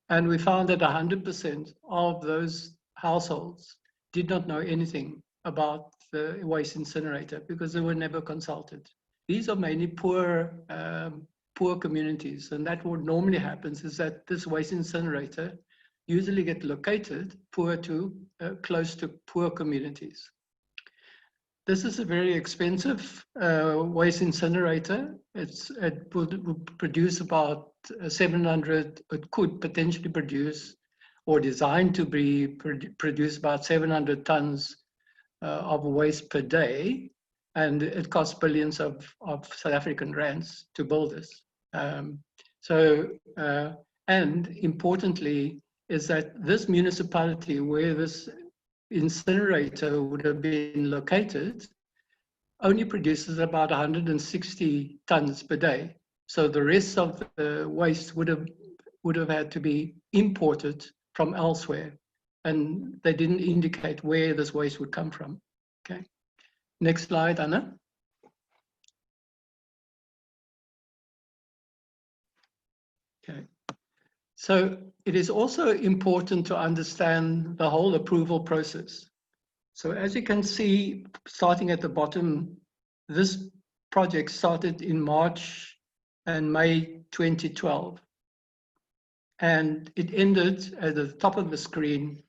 S4: And we found that 100% of those households did not know anything about the waste incinerator because they were never consulted. These are mainly poor communities, and that what normally happens is that this waste incinerator usually get located close to poor communities. This is a very expensive waste incinerator. It would produce about 700, it could potentially produce or designed to produce about 700 tons of waste per day, and it costs billions of South African rands to build this. And importantly, is that this municipality where this incinerator would have been located only produces about 160 tons per day. So the rest of the waste would have had to be imported from elsewhere, and they didn't indicate where this waste would come from. Okay, next slide, Anna. Okay, so it is also important to understand the whole approval process. So as you can see, starting at the bottom, this project started in March and May 2012. And it ended at the top of the screen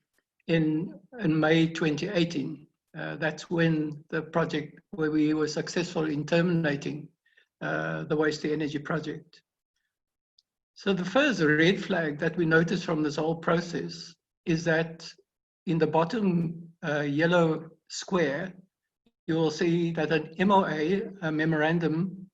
S4: in May 2018. That's when the project, where we were successful in terminating the waste to energy project. So the first red flag that we noticed from this whole process is that in the bottom yellow square, you will see that an MOA, a memorandum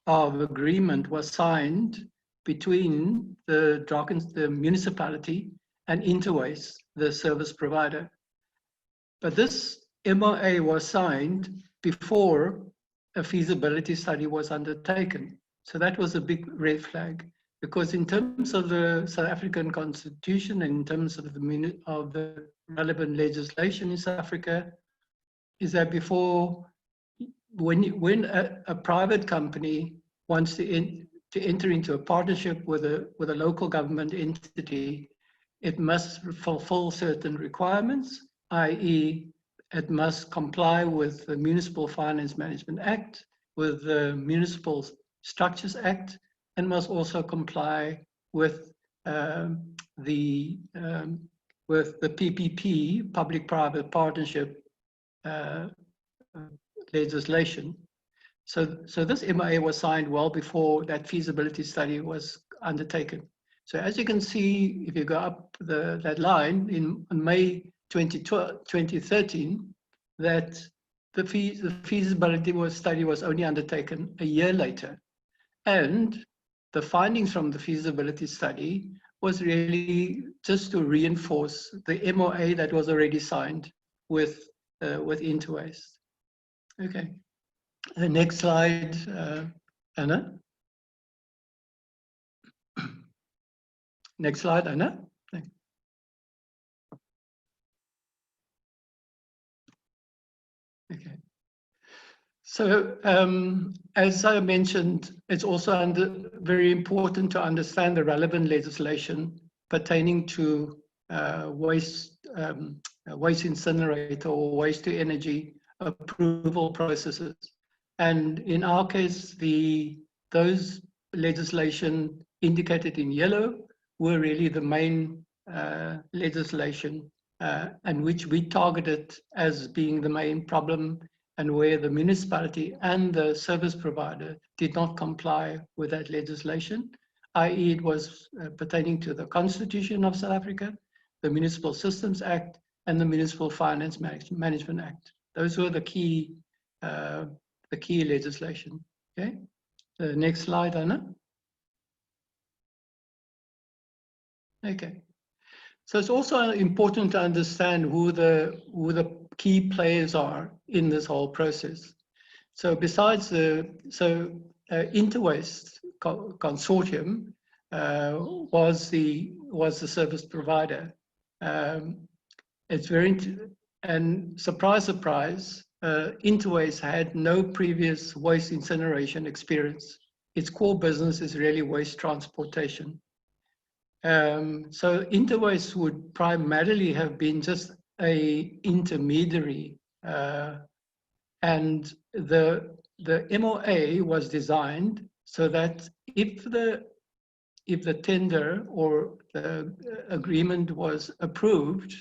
S4: of agreement, was signed between the municipality and Interwaste, the service provider. But this MOA was signed before a feasibility study was undertaken. So that was a big red flag, because in terms of the South African Constitution and in terms of the relevant legislation in South Africa, is that when a private company wants to enter into a partnership with a local government entity, it must fulfill certain requirements, i.e., it must comply with the Municipal Finance Management Act, with the Municipal Structures Act, and must also comply with the PPP, Public-Private Partnership legislation. So this MOA was signed well before that feasibility study was undertaken. So as you can see, if you go up that line in May 2013, that the feasibility study was only undertaken a year later. And the findings from the feasibility study was really just to reinforce the MOA that was already signed with Interwaste. Okay. The next slide, Anna. Next slide, Anna. Okay. So, as I mentioned, it's also very important to understand the relevant legislation pertaining to waste incinerator or waste to energy approval processes. And in our case, those legislation indicated in yellow were really the main legislation and which we targeted as being the main problem, and where the municipality and the service provider did not comply with that legislation, i.e. it was pertaining to the Constitution of South Africa, the Municipal Systems Act, and the Municipal Finance Management Act. Those were the key legislation. Okay, the next slide, Anna. Okay, so it's also important to understand who the key players are in this whole process. So besides Interwaste consortium was the service provider. It's and surprise, Interwaste had no previous waste incineration experience. Its core business is really waste transportation. So Interwaste would primarily have been just a intermediary, and the MOA was designed so that if the tender or the agreement was approved,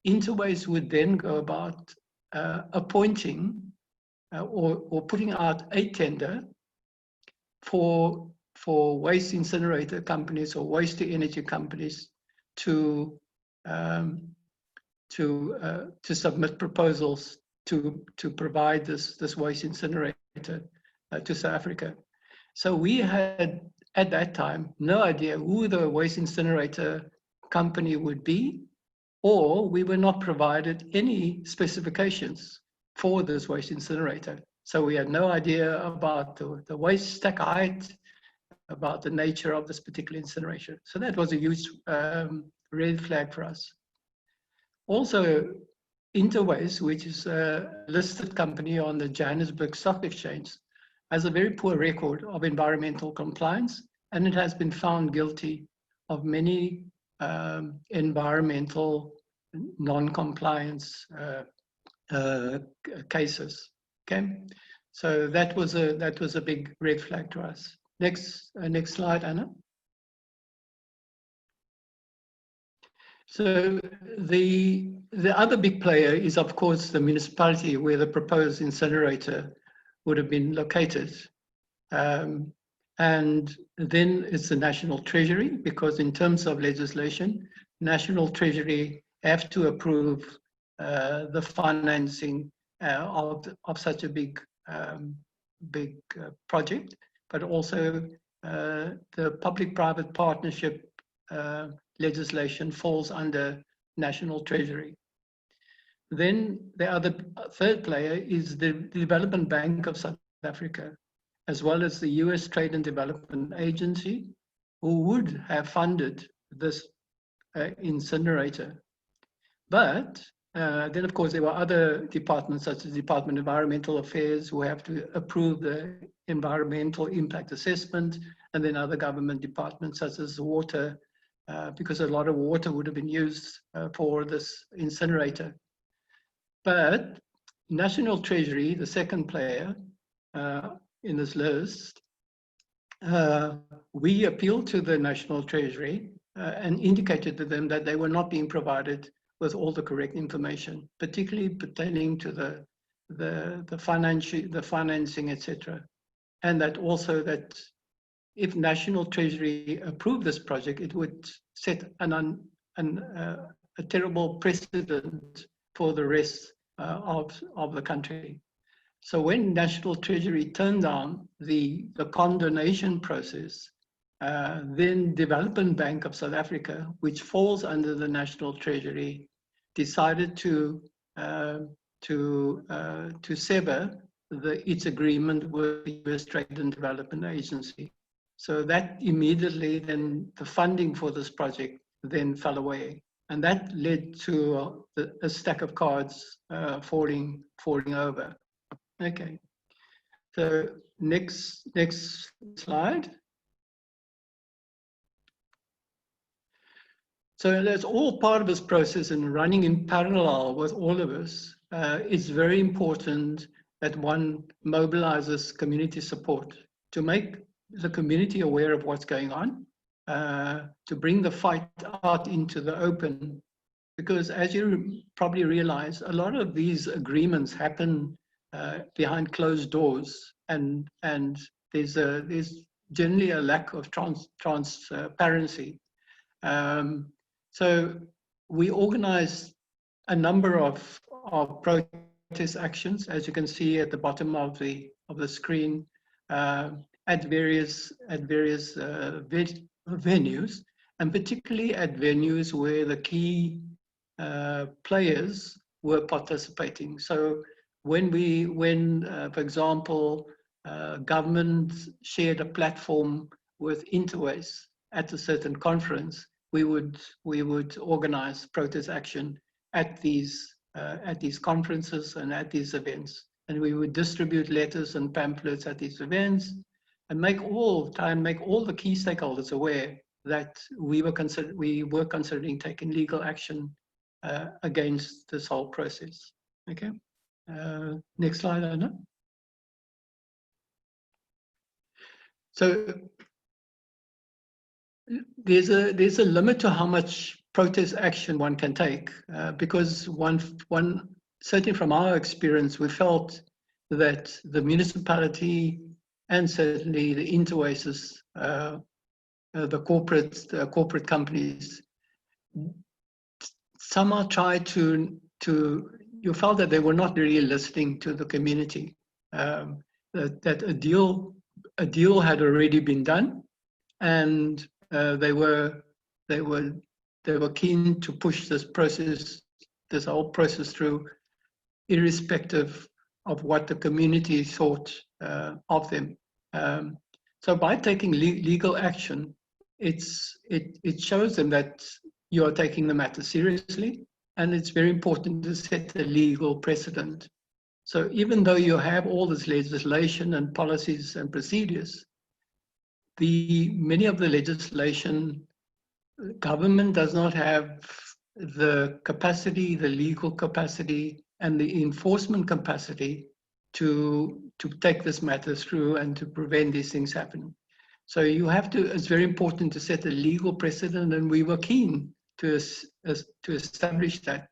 S4: Interwaste would then go about appointing or putting out a tender for waste incinerator companies or waste to energy companies to submit proposals to provide this waste incinerator to South Africa. So we had at that time no idea who the waste incinerator company would be, or we were not provided any specifications for this waste incinerator. So we had no idea about the waste stack height, about the nature of this particular incineration. So that was a huge red flag for us. Also, Interwaste, which is a listed company on the Johannesburg Stock Exchange, has a very poor record of environmental compliance, and it has been found guilty of many environmental non-compliance cases. Okay, so that was a big red flag to us. Next slide, Anna. So the other big player is, of course, the municipality where the proposed incinerator would have been located. And then it's the National Treasury, because in terms of legislation, National Treasury have to approve the financing of such a big project, but also the public-private partnership legislation falls under National Treasury. Then the third player is the Development Bank of South Africa, as well as the US Trade and Development Agency, who would have funded this incinerator. But Then, of course, there were other departments, such as the Department of Environmental Affairs, who have to approve the environmental impact assessment, and then other government departments, such as water, because a lot of water would have been used for this incinerator. But National Treasury, the second player in this list, we appealed to the National Treasury and indicated to them that they were not being provided with all the correct information, particularly pertaining to the financing, etc. And that also that if National Treasury approved this project, it would set a terrible precedent for the rest of the country. So when National Treasury turned down the condonation process, then Development Bank of South Africa, which falls under the National Treasury, decided to sever its agreement with the US Trade and Development Agency. So that immediately then the funding for this project then fell away. And that led to a stack of cards falling over. Okay, so next slide. So that's all part of this process and running in parallel with all of us. It's very important that one mobilizes community support to make the community aware of what's going on, to bring the fight out into the open. Because as you probably realize, a lot of these agreements happen behind closed doors, and there's generally a lack of transparency. So we organized a number of protest actions, as you can see at the bottom of the screen, at various venues, and particularly at venues where the key players were participating. So when for example, government shared a platform with Interwaste at a certain conference, we would organize protest action at these conferences and at these events, and we would distribute letters and pamphlets at these events, and try and make all the key stakeholders aware that we were considering taking legal action against this whole process. Okay, next slide, Anna. So there's a limit to how much protest action one can take, because one certainly from our experience, we felt that the municipality and certainly the Interwastes, the corporate companies, somehow tried to you felt that they were not really listening to the community, that a deal had already been done, and they were keen to push this whole process through, irrespective of what the community thought of them. So by taking legal action, it shows them that you are taking the matter seriously, and it's very important to set a legal precedent. So even though you have all this legislation and policies and procedures, many of the legislation, government does not have the capacity, the legal capacity, and the enforcement capacity to take this matter through and to prevent these things happening. So you have to, it's very important to set a legal precedent, and we were keen to establish that,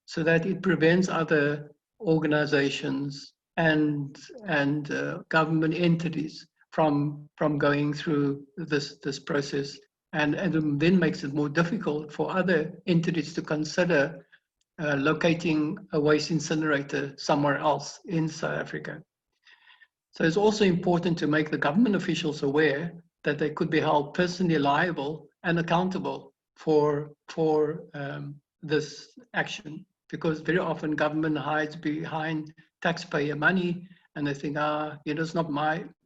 S4: so that it prevents other organizations and government entities from going through this process, and then makes it more difficult for other entities to consider locating a waste incinerator somewhere else in South Africa. So it's also important to make the government officials aware that they could be held personally liable and accountable for this action, because very often government hides behind taxpayer money, and they think, it's not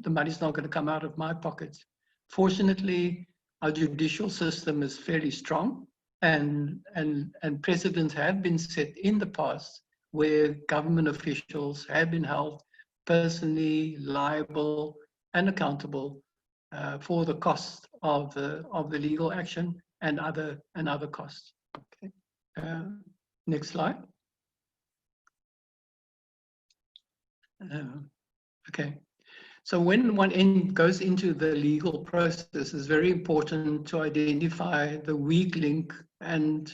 S4: the money's not going to come out of my pockets. Fortunately, our judicial system is fairly strong, and precedents have been set in the past where government officials have been held personally liable and accountable for the cost of the legal action and other costs. Okay. Next slide. Okay. So when one goes into the legal process, it's very important to identify the weak link and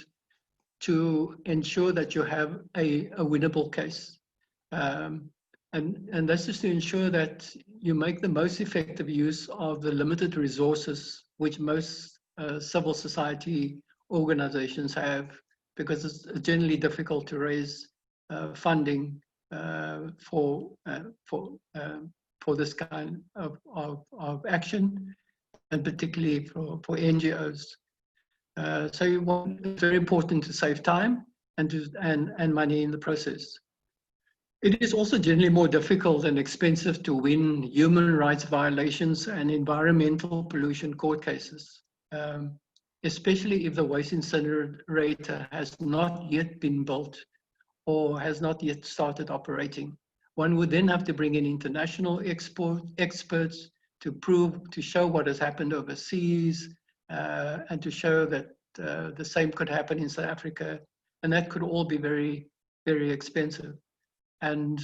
S4: to ensure that you have a winnable case. And that's just to ensure that you make the most effective use of the limited resources which most civil society organizations have, because it's generally difficult to raise funding for this kind of action, and particularly for NGOs. So it's very important to save time and money in the process. It is also generally more difficult and expensive to win human rights violations and environmental pollution court cases, especially if the waste incinerator has not yet been built or has not yet started operating. One would then have to bring in international experts to show what has happened overseas, and to show that the same could happen in South Africa, and that could all be very, very expensive. And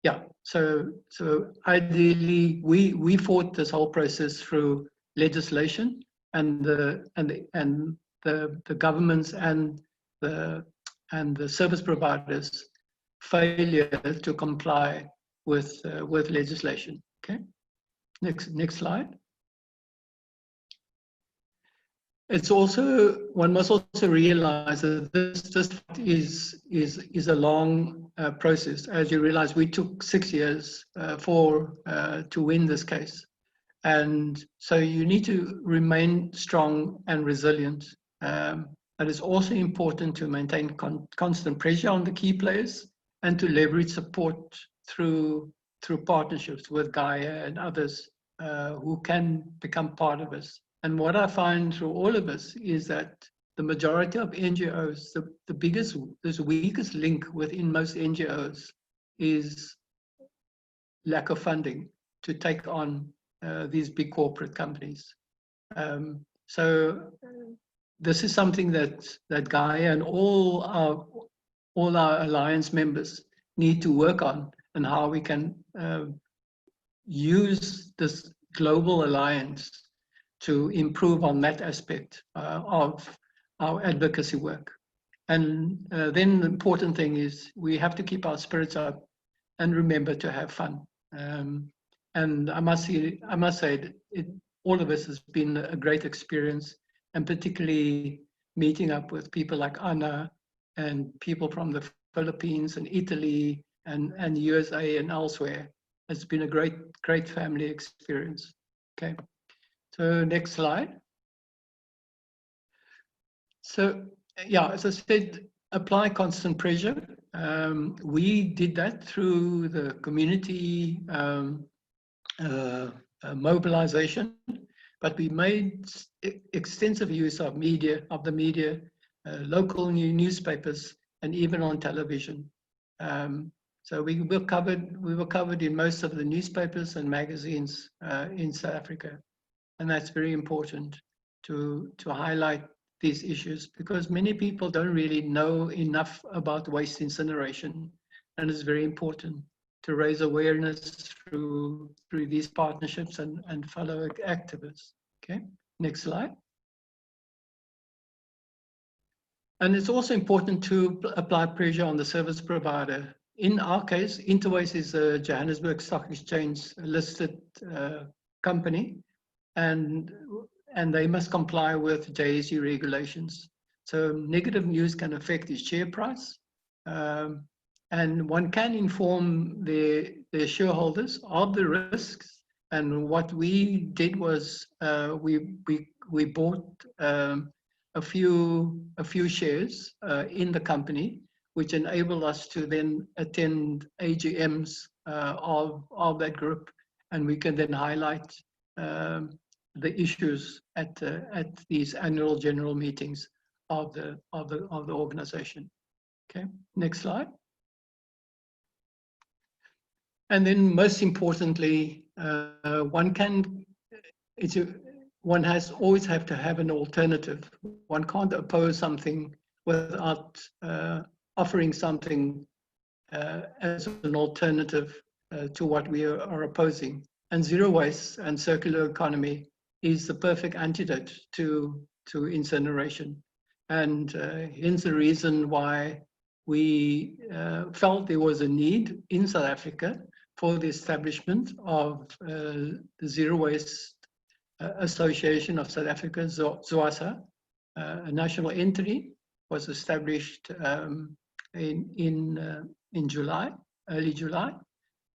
S4: yeah, so ideally, we fought this whole process through legislation, and the governments and the service providers' failure to comply with legislation. Okay, next slide. It's also, one must also realize that this is a long process. As you realize, we took 6 years to win this case. And so you need to remain strong and resilient. And it's also important to maintain constant pressure on the key players and to leverage support through partnerships with GAIA and others who can become part of us. And what I find through all of us is that the majority of NGOs, the weakest link within most NGOs is lack of funding to take on these big corporate companies. So this is something that GAIA and all our alliance members need to work on, and how we can use this global alliance to improve on that aspect of our advocacy work. And then the important thing is we have to keep our spirits up and remember to have fun. And I must say all of us has been a great experience, and particularly meeting up with people like Anna and people from the Philippines and Italy and USA and elsewhere. It's been a great family experience. Okay. So next slide. So yeah, as I said, apply constant pressure. We did that through the community mobilization, but we made extensive use of the media, local newspapers, and even on television. So we were covered in most of the newspapers and magazines in South Africa. And that's very important to highlight these issues, because many people don't really know enough about waste incineration, and it's very important to raise awareness through these partnerships and fellow activists. Okay, next slide. And it's also important to apply pressure on the service provider. In our case, Interwaste is a Johannesburg Stock Exchange listed company, and they must comply with JSE regulations. So negative news can affect its share price, and one can inform their shareholders of the risks. And what we did was we bought a few shares in the company, which enabled us to then attend AGMs of that group, and we can then highlight the issues at these annual general meetings of the organization. Okay, next slide. And then most importantly, one has always have to have an alternative. One can't oppose something without offering something as an alternative to what we are opposing. And zero waste and circular economy is the perfect antidote to incineration. And hence the reason why we felt there was a need in South Africa for the establishment of the Zero Waste Association of South Africa, ZWASA. A national entity was established in July, early July,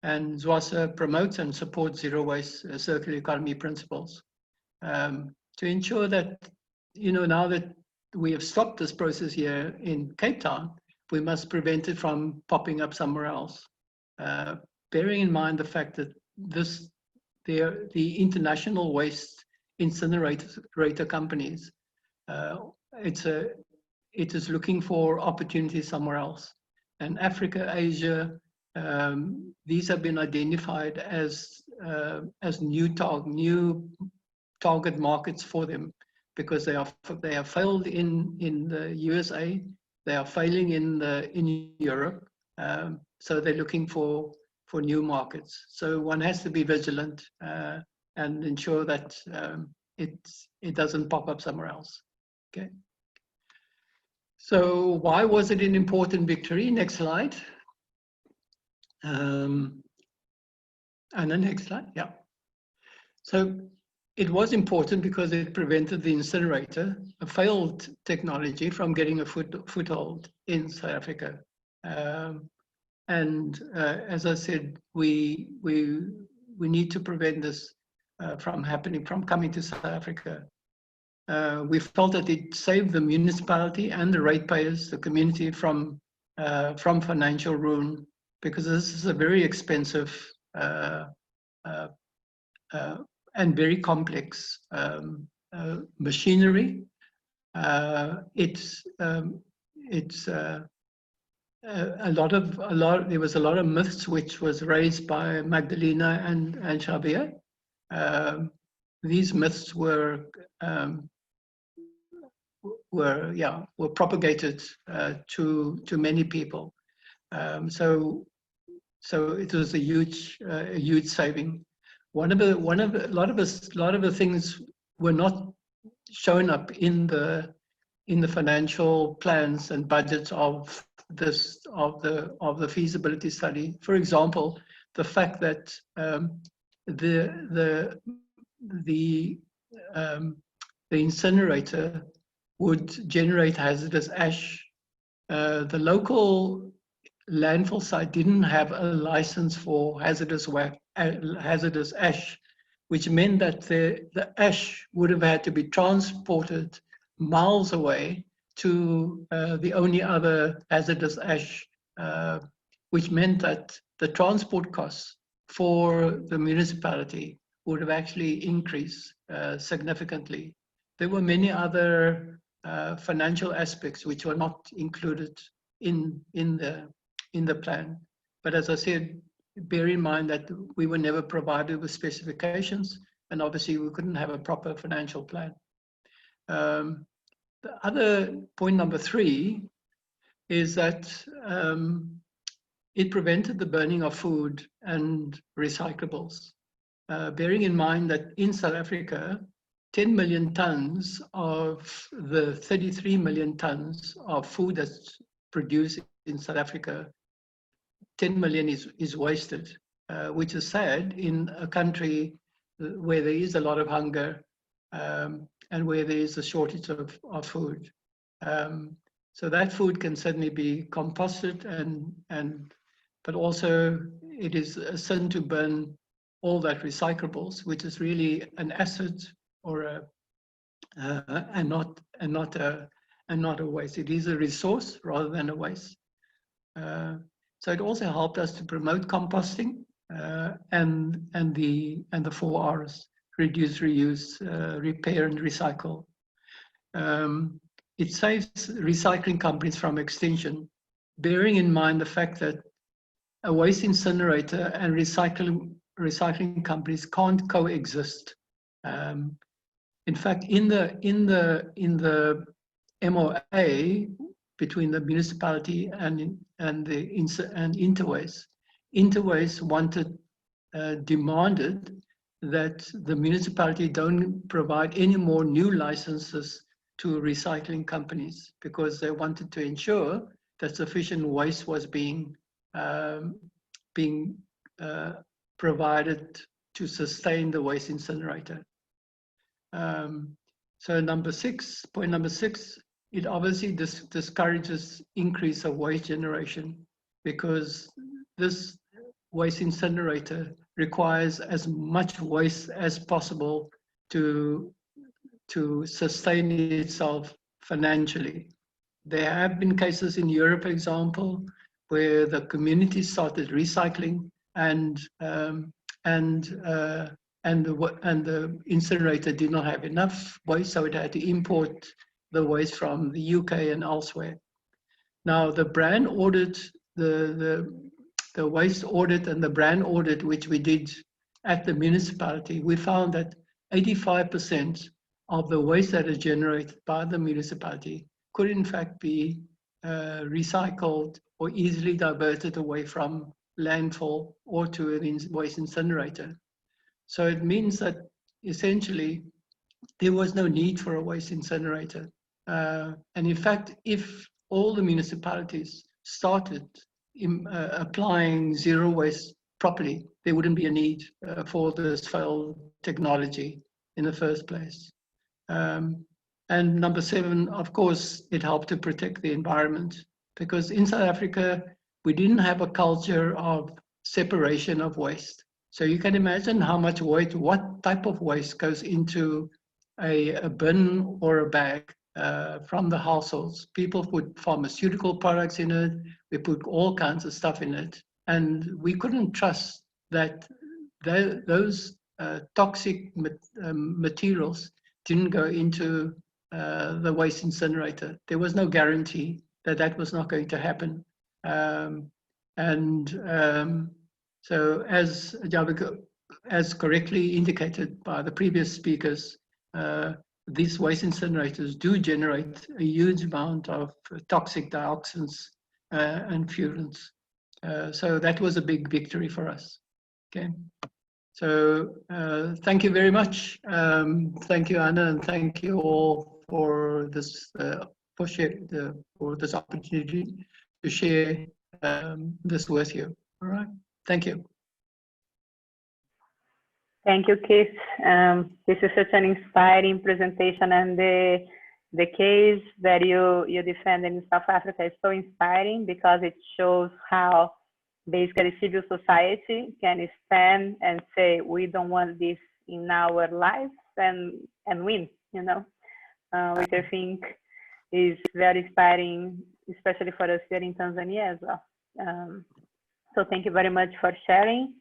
S4: and ZWASA promotes and supports zero waste circular economy principles to ensure that, now that we have stopped this process here in Cape Town, we must prevent it from popping up somewhere else. Bearing in mind the fact that the international waste incinerator companies, it is looking for opportunities somewhere else. And Africa, Asia, these have been identified as new target markets for them, because they have failed in the USA, they are failing in Europe, so they're looking for new markets. So one has to be vigilant and ensure that it doesn't pop up somewhere else. Okay. So why was it an important victory? Next slide. And the next slide, yeah. So it was important because it prevented the incinerator, a failed technology, from getting a foothold in South Africa. And as I said, we need to prevent this from coming to South Africa. We felt that it saved the municipality and the ratepayers, the community, from financial ruin, because this is a very expensive and very complex machinery. There was a lot of myths which was raised by Magdalena and Javier. These myths were propagated to many people. So it was a huge saving. A lot of the things were not shown up in the financial plans and budgets of the feasibility study. For example, the fact that the incinerator would generate hazardous ash. The local landfill site didn't have a license for hazardous ash, which meant that the ash would have had to be transported miles away to the only other hazardous ash, which meant that the transport costs for the municipality would have actually increased significantly. There were many other financial aspects which were not included in the plan. But as I said, bear in mind that we were never provided with specifications, and obviously we couldn't have a proper financial plan. The other point, number 3, is that it prevented the burning of food and recyclables. Bearing in mind that in South Africa, 10 million tons of the 33 million tons of food that's produced in South Africa, 10 million is wasted, which is sad in a country where there is a lot of hunger and where there is a shortage of food. So that food can certainly be composted, but also it is a sin to burn all that recyclables, which is really an asset or and not a waste. It is a resource rather than a waste. So it also helped us to promote composting and the 4 R's: reduce, reuse, repair, and recycle. it saves recycling companies from extinction, bearing in mind the fact that a waste incinerator and recycling companies can't coexist. In fact, in the MOA between the municipality and Interwaste, Interwaste demanded that the municipality don't provide any more new licenses to recycling companies, because they wanted to ensure that sufficient waste was being provided to sustain the waste incinerator. So point number six, it obviously discourages increase of waste generation, because this waste incinerator requires as much waste as possible to sustain itself financially. There have been cases in Europe, for example, where the community started recycling and the incinerator did not have enough waste, so it had to import the waste from the UK and elsewhere. Now, the brand audit, the waste audit and the brand audit, which we did at the municipality, we found that 85% of the waste that is generated by the municipality could in fact be recycled or easily diverted away from landfill or to a waste incinerator. So it means that essentially there was no need for a waste incinerator. And in fact, if all the municipalities started applying zero waste properly, there wouldn't be a need for this failed technology in the first place. And number seven, of course, it helped to protect the environment, because in South Africa, we didn't have a culture of separation of waste. So you can imagine how much waste, what type of waste goes into a bin or a bag from the households. People put pharmaceutical products in it, we put all kinds of stuff in it, and we couldn't trust that those toxic materials didn't go into the waste incinerator. There was no guarantee that that was not going to happen. So as Javier, as correctly indicated by the previous speakers, these waste incinerators do generate a huge amount of toxic dioxins and furans. So that was a big victory for us. Okay. So thank you very much. Thank you, Anna, and thank you all for this for this opportunity to share this with you. All right. Thank you.
S1: Thank you, Keith. This is such an inspiring presentation, and the case that you defended in South Africa is so inspiring, because it shows how basically civil society can stand and say, we don't want this in our lives, and win, you know, which I think is very inspiring, especially for us here in Tanzania as well. So thank you very much for sharing.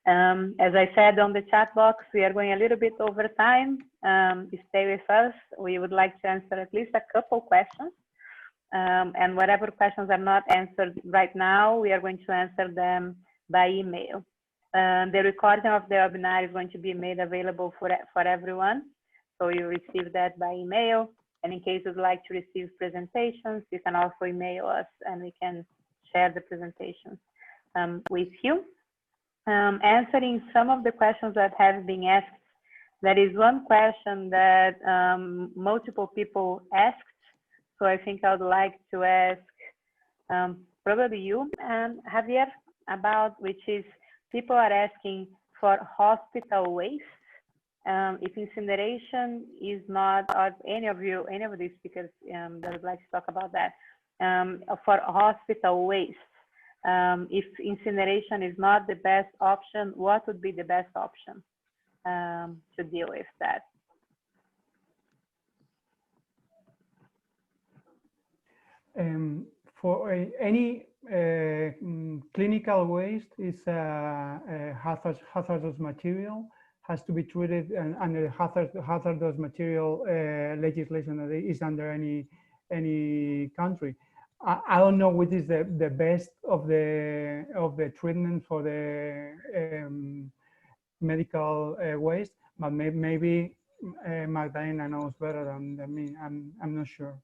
S1: As I said on the chat box, we are going a little bit over time. Stay with us. We would like to answer at least a couple questions. And whatever questions are not answered right now, we are going to answer them by email. The recording of the webinar is going to be made available for everyone. So you receive that by email. And in case you'd like to receive presentations, you can also email us and we can share the presentations with you. Answering some of the questions that have been asked, there is one question that multiple people asked. So I think I would like to ask probably you and Javier about, which is, people are asking for hospital waste. If incineration is not, or any of these speakers that would like to talk about that, for hospital waste. If incineration is not the best option, what would be the best option to deal with that?
S3: For any clinical waste is a hazardous material, has to be treated under hazardous material legislation that is under any any country. I don't know which is the best of the treatment for the medical waste, but maybe Magdalena knows better than me. I'm not sure.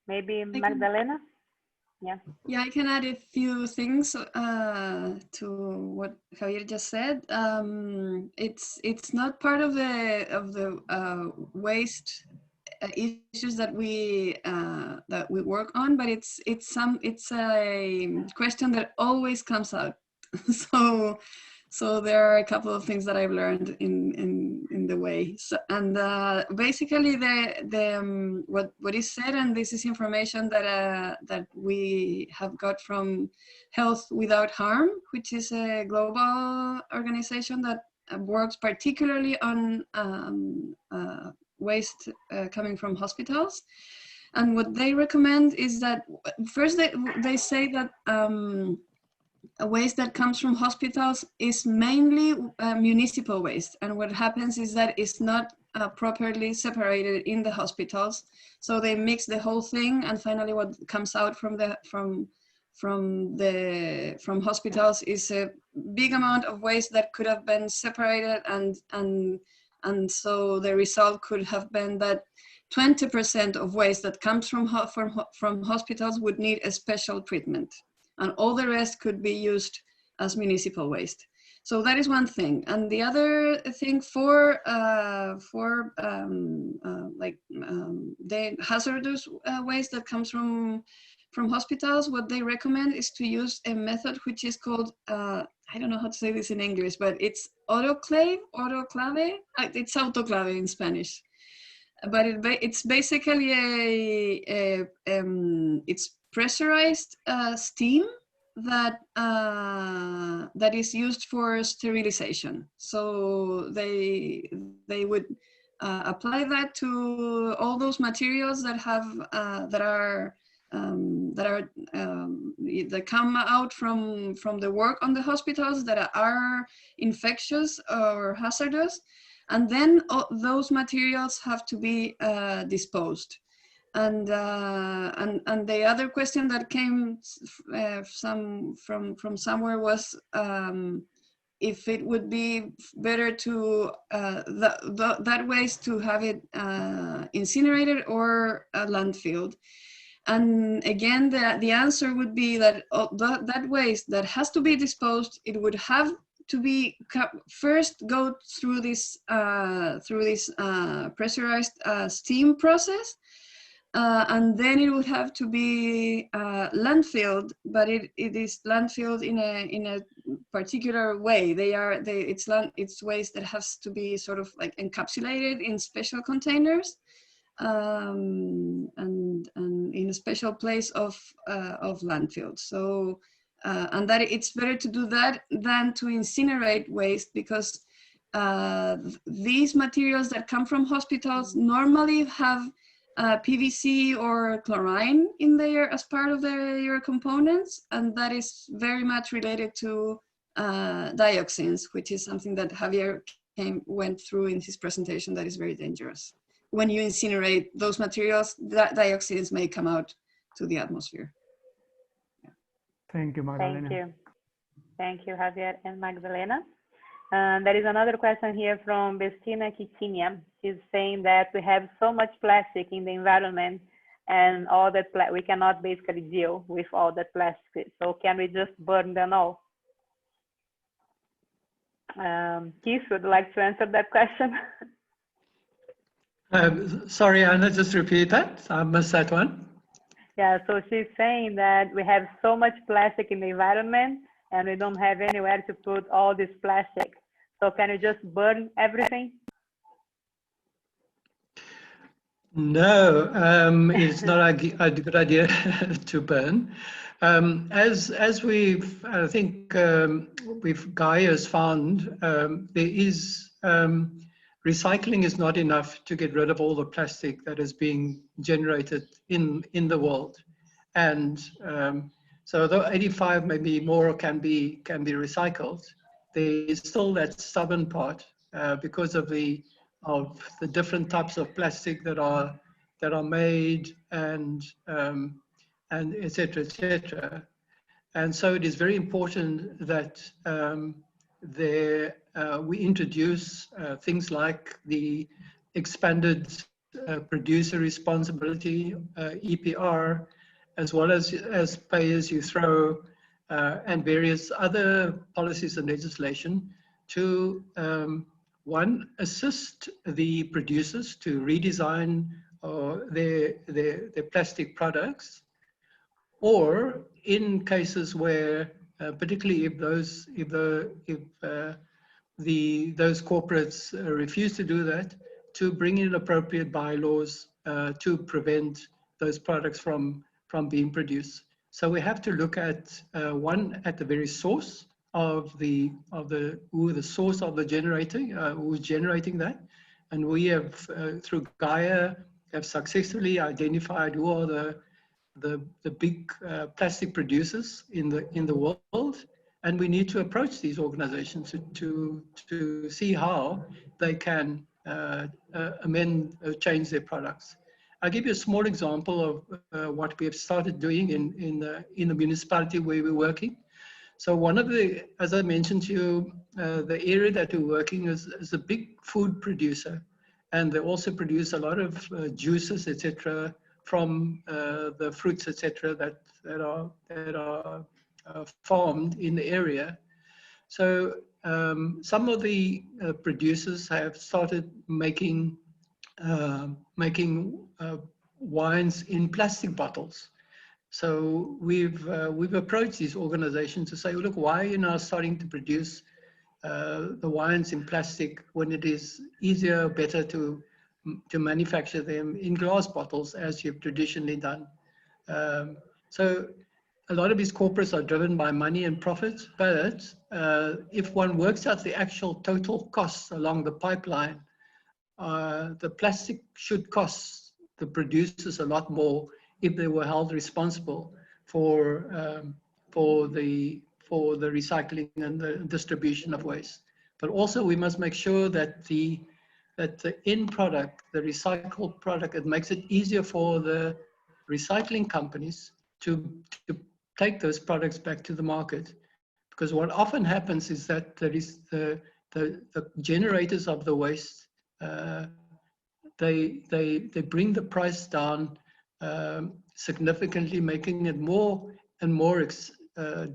S1: Maybe Magdalena. Yeah.
S2: Yeah, I can add a few things to what Javier just said. It's not part of the waste issues that we work on, but it's a question that always comes out. So there are a couple of things that I've learned in the way. So, and basically what is said, and this is information that we have got from Health Without Harm, which is a global organization that works particularly on waste coming from hospitals. And what they recommend is that first they say that a waste that comes from hospitals is mainly municipal waste, and what happens is that it's not properly separated in the hospitals, so they mix the whole thing, and finally what comes out from hospitals is a big amount of waste that could have been separated, and so the result could have been that 20% of waste that comes from hospitals would need a special treatment, and all the rest could be used as municipal waste. So that is one thing. And the other thing for the hazardous waste that comes from hospitals, what they recommend is to use a method which is called, I don't know how to say this in English, but it's autoclave. It's autoclave in Spanish. But it's basically it's pressurized steam that is used for sterilization. So they would apply that to all those materials that have that come out from the work on the hospitals that are infectious or hazardous, and then those materials have to be disposed. And the other question that came from somewhere was if it would be better to that waste to have it incinerated or landfilled. And again, the answer would be that that waste that has to be disposed, it would have to be first go through this pressurized steam process. And then it would have to be landfilled, but it is landfilled in a particular way. It's waste that has to be sort of like encapsulated in special containers, and in a special place of landfill. So and that it's better to do that than to incinerate waste, because these materials that come from hospitals normally have PVC or chlorine in there as part of their components, and that is very much related to dioxins, which is something that Javier went through in his presentation. That is very dangerous. When you incinerate those materials, dioxins may come out to the atmosphere. Yeah.
S3: Thank you, Magdalena.
S1: Thank you, Javier and Magdalena. There is another question here from Bestina Kitinia. She's saying that we have so much plastic in the environment, and all that we cannot basically deal with all that plastic. So can we just burn them all? Keith, would you like to answer that question?
S4: Sorry, Anna, just repeat that. I missed that one.
S1: Yeah, so she's saying that we have so much plastic in the environment, and we don't have anywhere to put all this plastic. So can you just burn everything?
S4: No, it's not a good idea to burn. As we've, I think GAIA has found, there is, recycling is not enough to get rid of all the plastic that is being generated in the world. And so though 85 maybe more can be recycled, there is still that stubborn part because of the the different types of plastic that are made, and et cetera, et cetera. And so it is very important that we introduce things like the expanded producer responsibility, EPR, as well as pay-as-you-throw, and various other policies and legislation to, one, assist the producers to redesign their plastic products, or in cases where, particularly if those corporates refuse to do that, to bring in appropriate bylaws to prevent those products from being produced. So we have to look at one, at the very source of the source of the generator, who's generating that, and we have through GAIA have successfully identified who are the big plastic producers in the world, and we need to approach these organizations to see how they can change their products. I'll give you a small example of what we have started doing in the municipality where we're working. So one of the, as I mentioned to you, the area that we're working is a big food producer, and they also produce a lot of juices, etc., from the fruits, etc., that are farmed in the area. So some of the producers have started making wines in plastic bottles. So we've approached these organizations to say, look, why are you now starting to produce the wines in plastic when it is easier, better to manufacture them in glass bottles as you've traditionally done? So a lot of these corporates are driven by money and profits, but if one works out the actual total costs along the pipeline, the plastic should cost the producers a lot more if they were held responsible for the recycling and the distribution of waste. But also we must make sure that the end product, the recycled product, it makes it easier for the recycling companies to take those products back to the market. Because what often happens is that there is the generators of the waste, they bring the price down significantly, making it more and more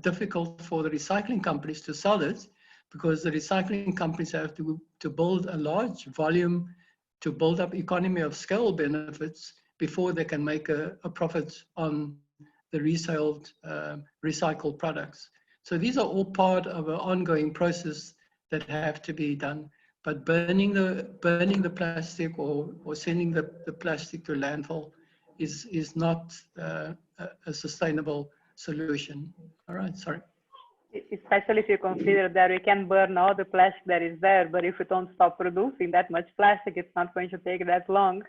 S4: difficult for the recycling companies to sell it, because the recycling companies have to build a large volume to build up economy of scale benefits before they can make a profit on the resold recycled products. So these are all part of an ongoing process that have to be done. But burning the plastic or sending the plastic to landfill is not a sustainable solution. All right, sorry.
S1: Especially if you consider that we can burn all the plastic that is there, but if we don't stop producing that much plastic, it's not going to take that long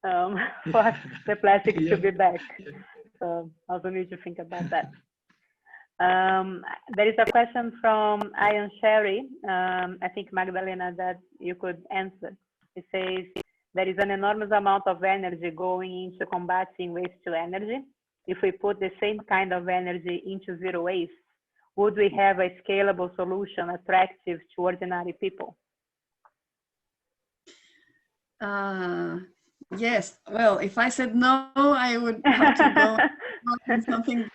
S1: for the plastic to be back. So also need to think about that. There is a question from Ian Sherry, I think Magdalena, that you could answer. It says, there is an enormous amount of energy going into combating waste to energy. If we put the same kind of energy into zero waste, would we have a scalable solution attractive to ordinary people?
S2: Yes. Well, if I said no, I would have to go on something.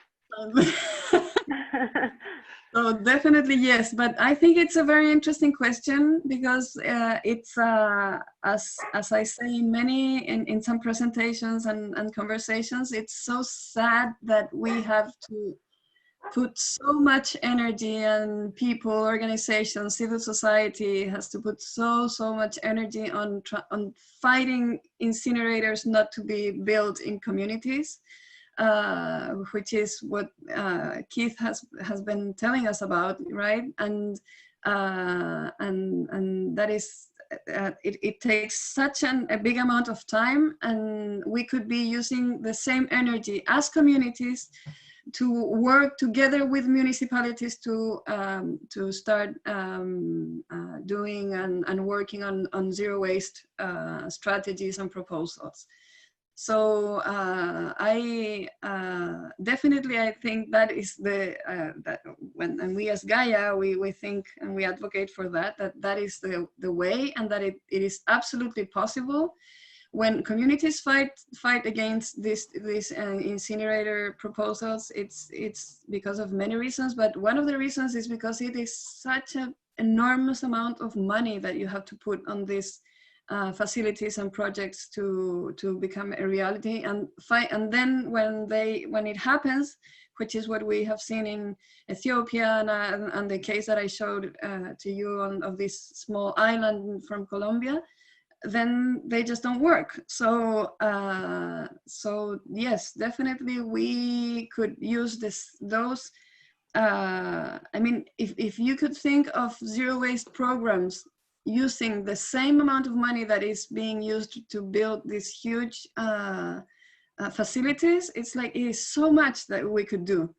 S2: So definitely yes, but I think it's a very interesting question, because it's as I say in some presentations and conversations, it's so sad that we have to put so much energy, and people, organizations, civil society has to put so much energy on fighting incinerators not to be built in communities, which is what Keith has been telling us about, right? And that is it takes such a big amount of time, and we could be using the same energy as communities, to work together with municipalities to start doing and working on zero waste strategies and proposals. So I definitely, I think that is the and we as GAIA, we think and we advocate for that is the way, and that it is absolutely possible. When communities fight against these incinerator proposals, it's because of many reasons, but one of the reasons is because it is such an enormous amount of money that you have to put on these facilities and projects to become a reality. And then when it happens, which is what we have seen in Ethiopia and the case that I showed to you of this small island from Colombia, then they just don't work. So so yes, definitely we could use those. I mean, if you could think of zero waste programs using the same amount of money that is being used to build these huge facilities, it's like it is so much that we could do.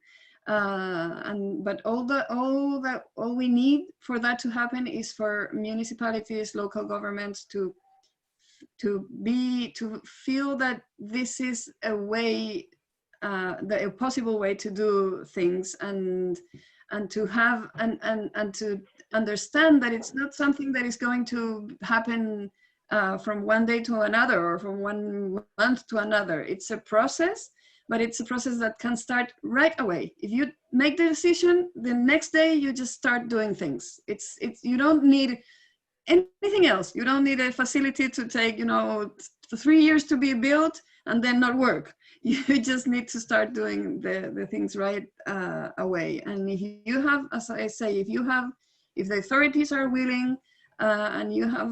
S2: But all we need for that to happen is for municipalities, local governments to feel that this is a way, a possible way to do things, and to have and to understand that it's not something that is going to happen from one day to another or from one month to another. It's a process, but it's a process that can start right away. If you make the decision, the next day you just start doing things. You don't need anything else. You don't need a facility to take 3 years to be built and then not work. You just need to start doing the things right away. And if you have, as I say, if the authorities are willing and you have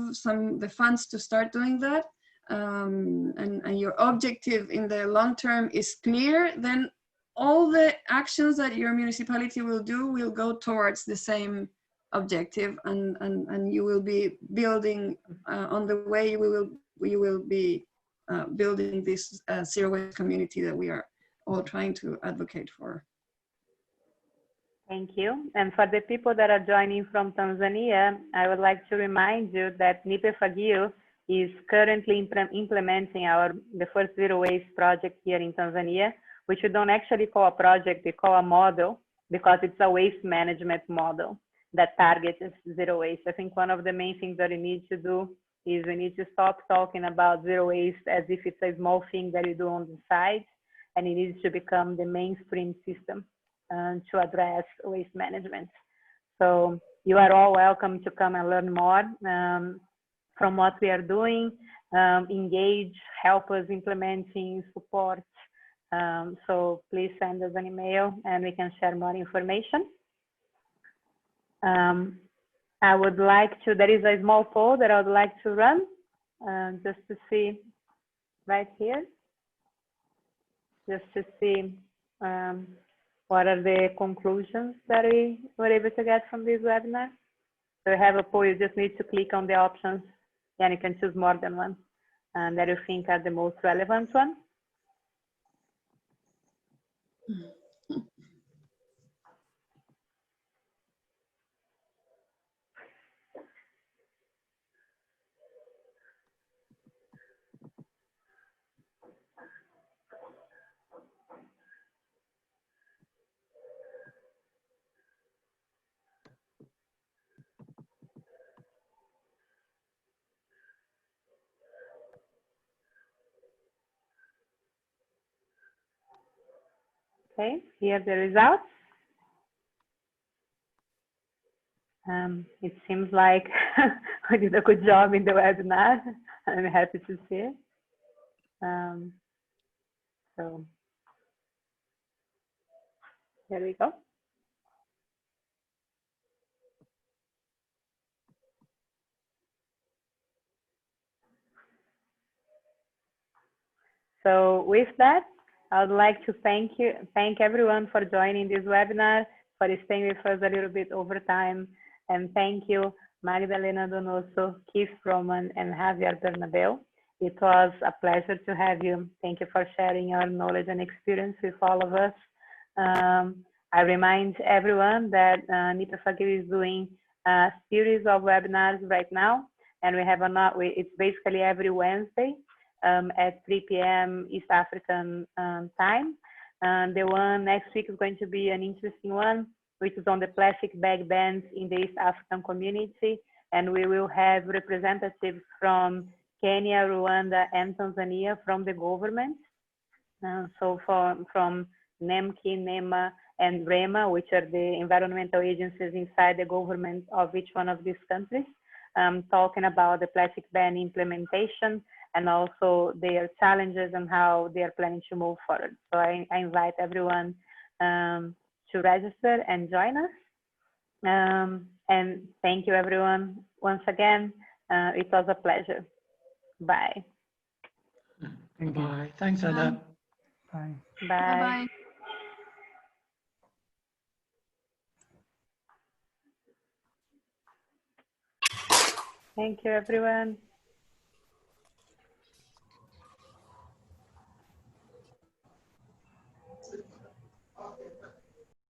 S2: the funds to start doing that, and your objective in the long term is clear, then all the actions that your municipality will do will go towards the same objective, and you will be building on the way we will be building this zero waste community that we are all trying to advocate for.
S1: Thank you. And for the people that are joining from Tanzania, I would like to remind you that NIPE FAGIO is currently implementing the first zero waste project here in Tanzania, which we don't actually call a project, we call a model, because it's a waste management model that targets zero waste. I think one of the main things that we need to do is we need to stop talking about zero waste as if it's a small thing that you do on the side, and it needs to become the mainstream system to address waste management. So you are all welcome to come and learn more from what we are doing, engage, help us implementing, support. So please send us an email and we can share more information. I would like to, there is a small poll that I would like to run just to see right here, just to see what are the conclusions that we were able to get from this webinar. So we have a poll, you just need to click on the options and you can choose more than one that you think are the most relevant one. Okay, here are the results. It seems like I did a good job in the webinar. I'm happy to see it. So here we go. So with that, I would like to thank everyone for joining this webinar, for staying with us a little bit over time. And thank you, Magdalena, Donoso, Keith Roman, and Javier Bernabeu. It was a pleasure to have you. Thank you for sharing your knowledge and experience with all of us. I remind everyone that NIPA Fagir is doing a series of webinars right now, and we have it's basically every Wednesday at 3 p.m. East African time. The one next week is going to be an interesting one, which is on the plastic bag bans in the East African community, and we will have representatives from Kenya, Rwanda, and Tanzania from the government. So from NEMKI, NEMA, and REMA, which are the environmental agencies inside the government of each one of these countries, talking about the plastic ban implementation and also their challenges and how they are planning to move forward. So I invite everyone to register and join us. And thank you everyone once again. It was a pleasure. Bye.
S4: Bye. Thanks, Anna.
S3: Bye.
S1: Bye.
S2: Bye-bye.
S1: Thank you, everyone.